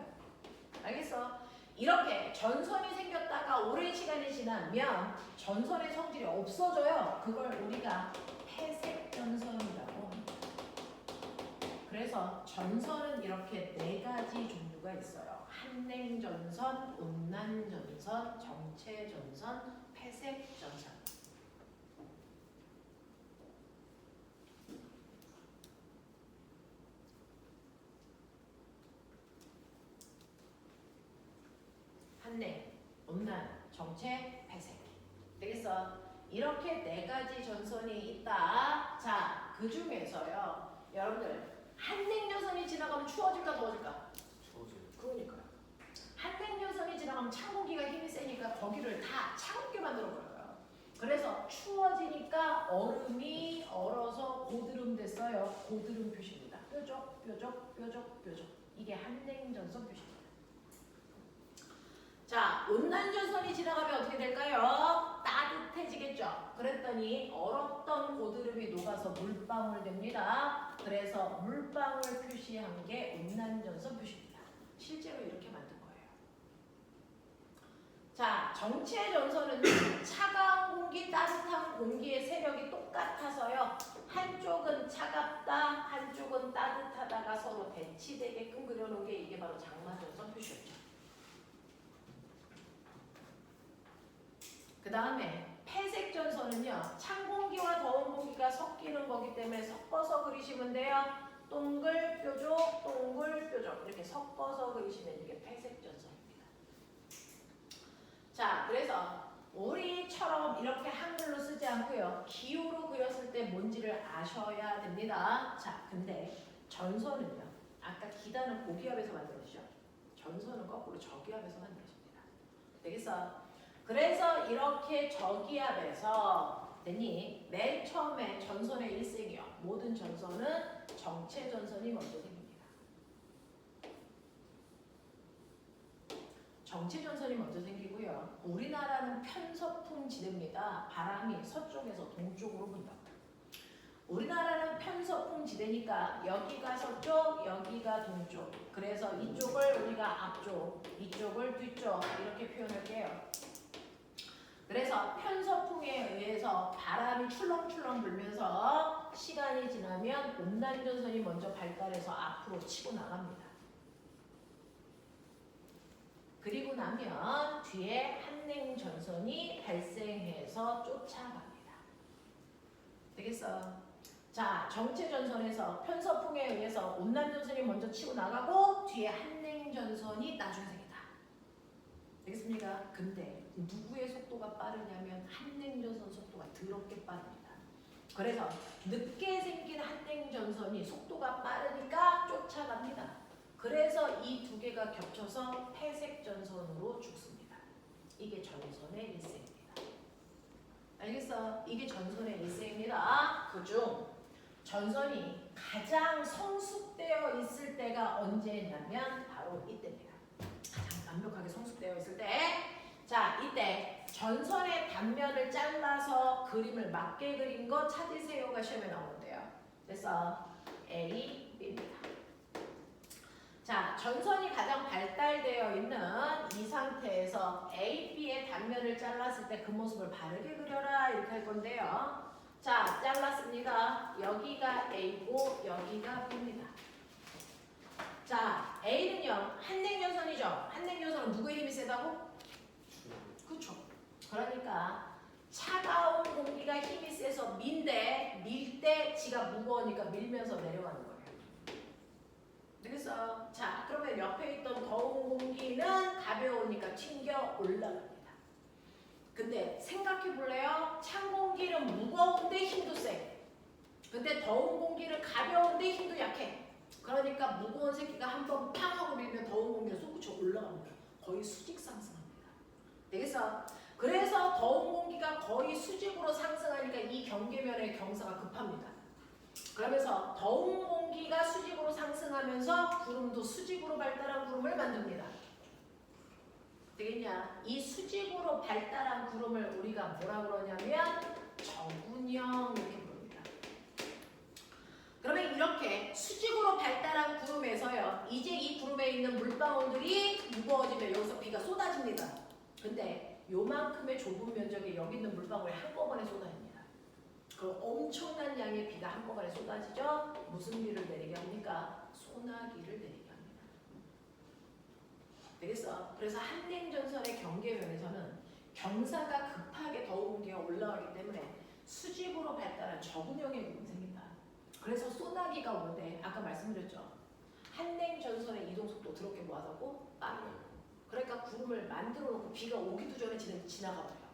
알겠어? 이렇게 전선이 생겼다가 오랜 시간이 지나면 전선의 성질이 없어져요. 그걸 우리가 폐색전선이라고 합니다. 그래서 전선은 이렇게 4가지 종류가 있어요. 한냉전선, 온난전선, 정체전선, 폐색전선. 한냉, 온난, 정체, 폐색. 되겠어? 이렇게 4가지 전선이 있다. 자, 그 중에서요. 여러분들 한냉전선이 지나가면 추워질까 더워질까? 추워져요. 그러니까요. 한냉전선이 지나가면 찬 공기가 힘이 세니까 거기를 다 차갑게 만들어버려요. 그래서 추워지니까 얼음이 얼어서 고드름 됐어요. 고드름 표시입니다. 뾰족, 뾰족, 뾰족, 뾰족. 이게 한냉전선 표시입니다. 자, 온난전선이 지나가면 어떻게 될까요? 따뜻해지겠죠. 그랬더니 얼었던 고드름이 녹아서 물방울 됩니다. 그래서 물방울 표시한 게 온난전선 표시입니다. 실제로 이렇게 만든 거예요. 자, 정체전선은 차가운 공기, 따뜻한 공기의 세력이 똑같아서요. 한쪽은 차갑다, 한쪽은 따뜻하다가 서로 대치되게끔 그려놓은 게 이게 바로 장마전선 표시였죠. 그 다음에 폐색전선은요. 찬 공기와 더운 공기가 섞이는 거기 때문에 섞어서 그리시면 돼요. 동글 뾰족 동글 뾰족 이렇게 섞어서 그리시면 이게 회색 전선입니다. 자, 그래서 우리처럼 이렇게 한글로 쓰지 않고요. 기호로 그렸을 때 뭔지를 아셔야 됩니다. 자, 근데 전선은요. 아까 기단은 고기압에서 만들어지죠. 전선은 거꾸로 저기압에서 만들어집니다. 되겠어? 그래서 이렇게 저기압에서 됐니? 맨 처음에 전선의 일생이요. 모든 전선은 정체 전선이 먼저 생깁니다. 정체 전선이 먼저 생기고요. 우리나라는 편서풍 지대입니다. 바람이 서쪽에서 동쪽으로 분다. 우리나라는 편서풍 지대니까 여기가 서쪽, 여기가 동쪽. 그래서 이쪽을 우리가 앞쪽, 이쪽을 뒤쪽 이렇게 표현할게요. 그래서 편서풍에 의해서 바람이 출렁출렁 불면서 시간이 지나면 온난전선이 먼저 발달해서 앞으로 치고 나갑니다. 그리고 나면 뒤에 한냉전선이 발생해서 쫓아갑니다. 되겠어? 자, 정체전선에서 편서풍에 의해서 온난전선이 먼저 치고 나가고 뒤에 한냉전선이 나중에 생긴다. 되겠습니까? 근데 누구의 속도가 빠르냐면 한냉전선 속도가 더럽게 빠릅니다. 그래서 늦게 생긴 한냉전선이 속도가 빠르니까 쫓아갑니다. 그래서 이 두 개가 겹쳐서 회색 전선으로 죽습니다. 이게 전선의 일생입니다. 알겠어? 이게 전선의 일생입니다. 그중 전선이 가장 성숙되어 있을 때가 언제냐면 바로 이때입니다. 가장 완벽하게 성숙되어 있을 때. 자, 이때 전선의 단면을 잘라서 그림을 맞게 그린 거 찾으세요가 시험에 나오는데요. 그래서 A, B입니다. 자, 전선이 가장 발달되어 있는 이 상태에서 A, B의 단면을 잘랐을 때 그 모습을 바르게 그려라 이렇게 할 건데요. 자, 잘랐습니다. 여기가 A고 여기가 B입니다. 자, A는요. 한냉전선이죠. 한냉전선은 누구의 힘이 세다고? 그렇죠. 그러니까 차가운 공기가 힘이 세서 민데 밀 때 지가 무거우니까 밀면서 내려가는 거예요. 되겠어? 자, 그러면 옆에 있던 더운 공기는 가벼우니까 튕겨 올라갑니다. 근데 생각해 볼래요? 찬 공기는 무거운데 힘도 세. 근데 더운 공기는 가벼운데 힘도 약해. 그러니까 무거운 새끼가 한번 팡 하고 밀면 더운 공기를 솟구쳐 올라갑니다. 거의 수직 상승합니다. 되겠어? 그래서 더운 공기가 거의 수직으로 상승하니까 이 경계면의 경사가 급합니다. 그러면서 더운 공기가 수직으로 상승하면서 구름도 수직으로 발달한 구름을 만듭니다. 되겠냐? 이 수직으로 발달한 구름을 우리가 뭐라 그러냐면 저군형 이렇게 부릅니다. 그러면 이렇게 수직으로 발달한 구름에서요. 이제 이 구름에 있는 물방울들이 무거워지면 여기서 비가 쏟아집니다. 근데 요만큼의 좁은 면적에 여기 있는 물방울이 한꺼번에 쏟아집니다. 그 엄청난 양의 비가 한꺼번에 쏟아지죠. 무슨 비를 내리게 합니까? 소나기를 내리게 합니다. 되겠어? 그래서 한냉전선의 경계면에서는 경사가 급하게 더운 공기가 올라가기 때문에 수직으로 발달한 저군형의 구름이 생긴다. 그래서 소나기가 오는데 아까 말씀드렸죠. 한냉전선의 이동 속도 더럽게 뭐하다고? 빠르다. 그러니까 구름을 만들어 놓고 비가 오기도 전에 지나가 버려요.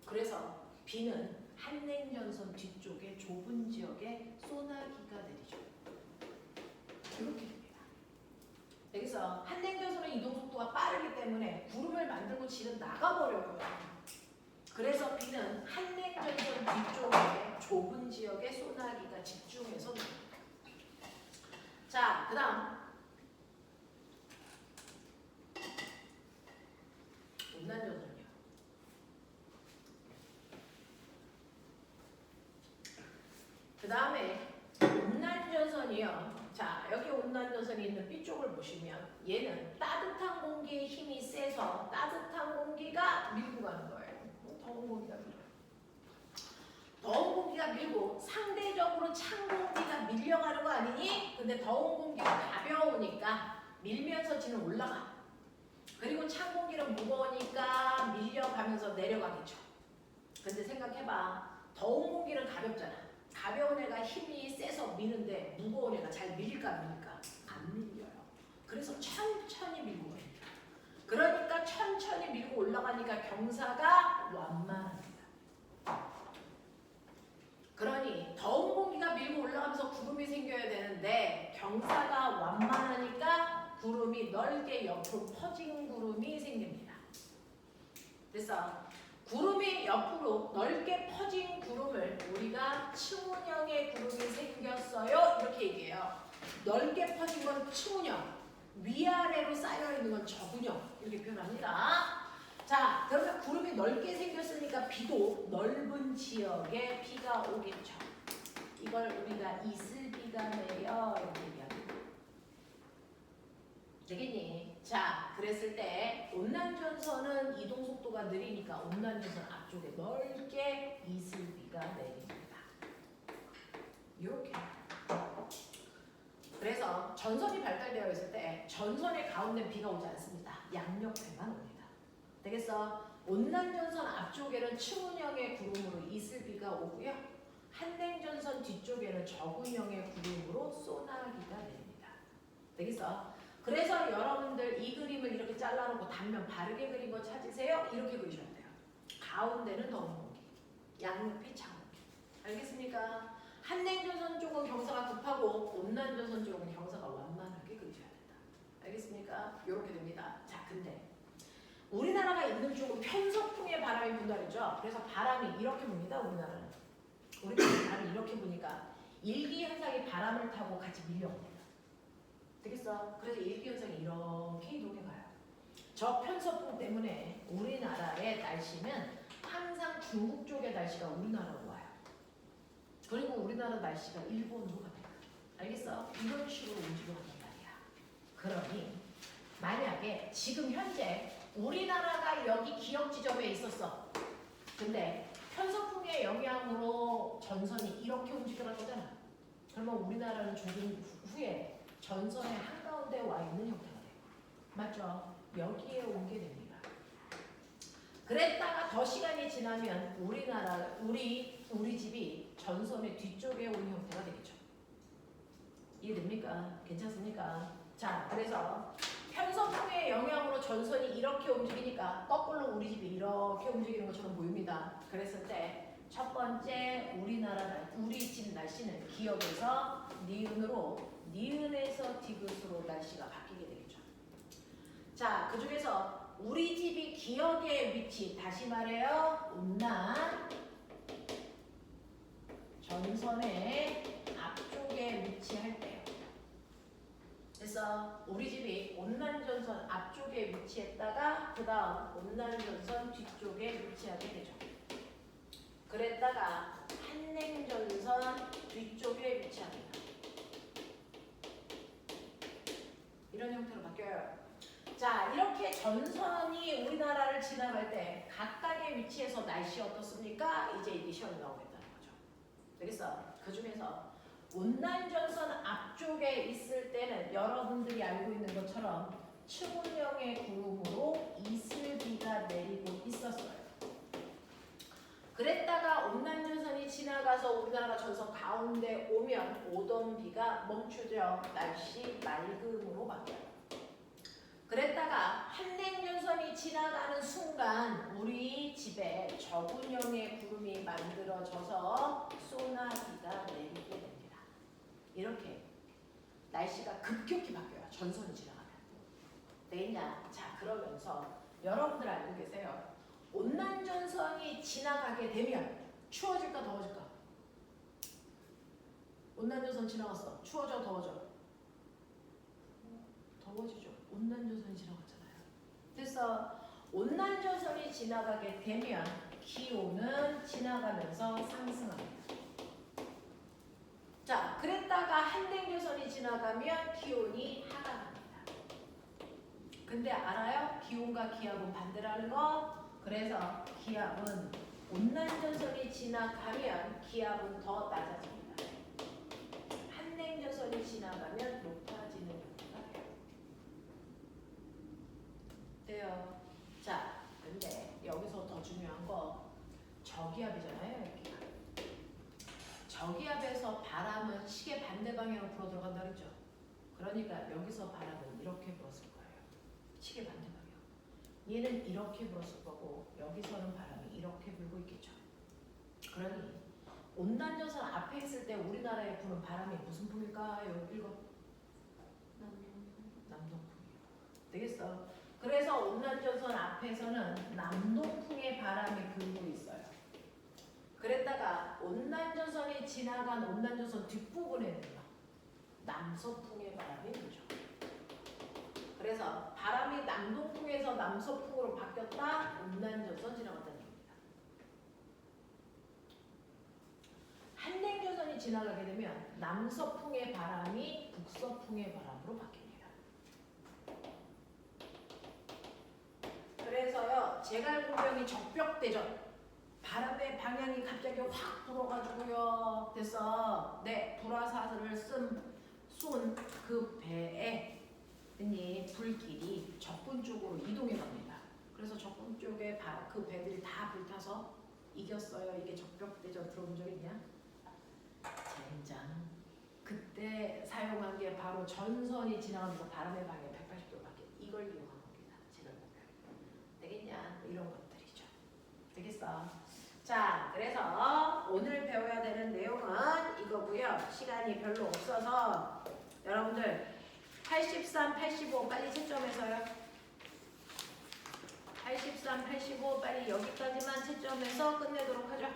그래서 비는 한냉전선 뒤쪽에 좁은 지역에 소나기가 내리죠. 이렇게 됩니다. 여기서 한냉전선의 이동 속도가 빠르기 때문에 구름을 만들고 지는 나가버려요. 그래서 비는 한냉전선 뒤쪽에 좁은 지역에 소나기가 집중해서 납니다. 자, 그 다음 온난전선이요. 그 다음에 온난전선이요. 자, 여기 온난전선이 있는 B쪽을 보시면 얘는 따뜻한 공기의 힘이 세서 따뜻한 공기가 밀고 가는 거예요. 더운 공기가 밀어요. 더운 공기가 밀고 상대적으로 찬 공기가 밀려가는 거 아니니? 근데 더운 공기가 가벼우니까 밀면서 지는 올라가. 그리고 찬 공기는 무거우니까 밀려가면서 내려가겠죠. 근데 생각해봐. 더운 공기는 가볍잖아. 가벼운 애가 힘이 세서 세서 미는데 무거운 애가 잘 밀릴까 안 밀릴까? 안 밀려요. 그래서 천천히 밀고 갑니다. 그러니까 천천히 밀고 올라가니까 경사가 완만합니다. 그러니 더운 공기가 밀고 올라가면서 구름이 생겨야 되는데 경사가 완만하니까 구름이 넓게 옆으로 퍼진 구름이 생깁니다. 그래서 구름이 옆으로 넓게 퍼진 구름을 우리가 층운형의 구름이 생겼어요 이렇게 얘기해요. 넓게 퍼진 건 층운형, 위아래로 쌓여있는 건 저군형 이렇게 표현합니다. 자, 그러면 구름이 넓게 생겼으니까 비도 넓은 지역에 비가 오겠죠. 이걸 우리가 이슬비가 내려 이렇게 얘기합니다. 되겠니? 자, 그랬을 때 온난전선은 이동 속도가 느리니까 온난전선 앞쪽에 넓게 이슬비가 내립니다. 이렇게. 그래서 전선이 발달되어 있을 때 전선의 가운데 비가 오지 않습니다. 양옆에만 옵니다. 되겠어? 온난전선 앞쪽에는 층운형의 구름으로 이슬비가 오고요. 한냉전선 뒤쪽에는 저군형의 구름으로 소나기가 내립니다. 되겠어? 그래서 여러분들 이 그림을 이렇게 잘라놓고 단면 바르게 그린 거 찾으세요. 이렇게 그리셔야 돼요. 가운데는 더운 공기, 양옆이 찬 공기. 알겠습니까? 한냉전선 쪽은 경사가 급하고 온난전선 쪽은 경사가 완만하게 그리셔야 된다. 알겠습니까? 이렇게 됩니다. 자, 근데 우리나라가 있는 쪽은 편서풍의 바람이 분다 그랬죠. 그래서 바람이 이렇게 붑니다. 우리나라는. 우리나라는 바람이 이렇게 부니까 일기현상이 바람을 타고 같이 밀려옵니다. 되겠어? 그래서 일기현상이 이렇게 이동해 가요. 저 편서풍 때문에 우리나라의 날씨는 항상 중국 쪽의 날씨가 우리나라로 와요. 그리고 우리나라 날씨가 일본으로 갑니다. 알겠어? 이런 식으로 움직여간단 말이야. 그러니 만약에 지금 현재 우리나라가 여기 기역 지점에 있었어. 근데 편서풍의 영향으로 전선이 이렇게 움직여갈 거잖아. 그러면 우리나라는 조금 후에 전선의 한가운데 와 있는 형태가 돼요. 맞죠? 여기에 오게 됩니다. 그랬다가 더 시간이 지나면 우리 집이 전선의 뒤쪽에 온 형태가 되겠죠. 이해됩니까? 괜찮습니까? 자, 그래서 편서풍의 영향으로 전선이 이렇게 움직이니까 거꾸로 우리 집이 이렇게 움직이는 것처럼 보입니다. 그랬을 때 첫 번째 우리 집 날씨는 기역에서 니은으로, 니은에서 디귿으로 날씨가 바뀌게 되겠죠. 자, 그 중에서 우리 집이 기역의 위치, 다시 말해요. 온난 전선의 앞쪽에 위치할 때요. 그래서 우리 집이 온난전선 앞쪽에 위치했다가 그 다음 온난전선 뒤쪽에 위치하게 되죠. 그랬다가 한냉전선 뒤쪽에 위치합니다. 이런 형태로 바뀌어요. 자, 이렇게 전선이 우리나라를 지나갈 때 각각의 위치에서 날씨 어떻습니까? 이제 이게 시험에 나오겠다는 거죠. 되겠어? 그 중에서 온난전선 앞쪽에 있을 때는 여러분들이 알고 있는 것처럼 층운형의 구름으로 이슬비가 내리고 있었어요. 그랬다가 온난전선이 지나가서 우리나라 전선 가운데 오면 오던 비가 멈추죠. 날씨 맑음으로 바뀌어요. 그랬다가 한냉전선이 지나가는 순간 우리 집에 저군형의 구름이 만들어져서 소나기가 내리게 됩니다. 이렇게 날씨가 급격히 바뀌어요. 전선이 지나가면. 되겠냐? 자, 그러면서 여러분들 알고 계세요? 온난전선이 지나가게 되면 추워질까 더워질까? 온난전선 지나갔어. 추워져 더워져? 더워지죠. 온난전선이 지나갔잖아요. 그래서 온난전선이 지나가게 되면 기온은 지나가면서 상승합니다. 자, 그랬다가 한냉전선이 지나가면 기온이 하락합니다. 근데 알아요? 기온과 기압은 반대라는 거? 그래서 기압은 온난전선이 지나가면 기압은 더 낮아집니다. 한냉전선이 지나가면 높아지는 형태가 돼요. 돼요. 자, 근데 여기서 더 중요한 거 저기압이잖아요. 여기가. 저기압에서 바람은 시계 반대 방향으로 불어 들어간다 그랬죠. 그러니까 여기서 바람은 이렇게 불었을 거예요. 시계 반대 방향. 얘는 이렇게 불었을 거고 여기서는 바람이 이렇게 불고 있겠죠. 그러니 온난전선 앞에 있을 때 우리나라에 부는 바람이 무슨 풍일까요? 읽어. 남동풍이요. 되겠어. 그래서 온난전선 앞에서는 남동풍의 바람이 불고 있어요. 그랬다가 온난전선이 지나간 온난전선 뒷부분에는요 남서풍의 바람이 불죠. 그래서 바람이 남동풍에서 남서풍으로 바뀌었다. 온난전선 지나갔다는 얘기입니다. 한냉전선이 지나가게 되면 남서풍의 바람이 북서풍의 바람으로 바뀝니다. 그래서요 제갈공명이 적벽대전 바람의 방향이 갑자기 확 불어가지고요 됐어. 네 불화살을 쏜 그 배에 불길이 적군 쪽으로 이동해 갑니다. 그래서 적군 쪽에 그 배들이 다 불타서 이겼어요. 이게 적벽대전 들어본 적 있냐? 젠장. 그때 사용한 게 바로 전선이 지나가면서 바람의 방향 180도로 바뀌어 이걸 이용한 겁니다. 제갈공명. 되겠냐? 이런 것들이죠. 되겠어. 자, 그래서 오늘 배워야 되는 내용은 이거고요. 시간이 별로 없어서 여러분들 83, 85 빨리 채점해서요. 83, 85 빨리 여기까지만 채점해서 끝내도록 하죠.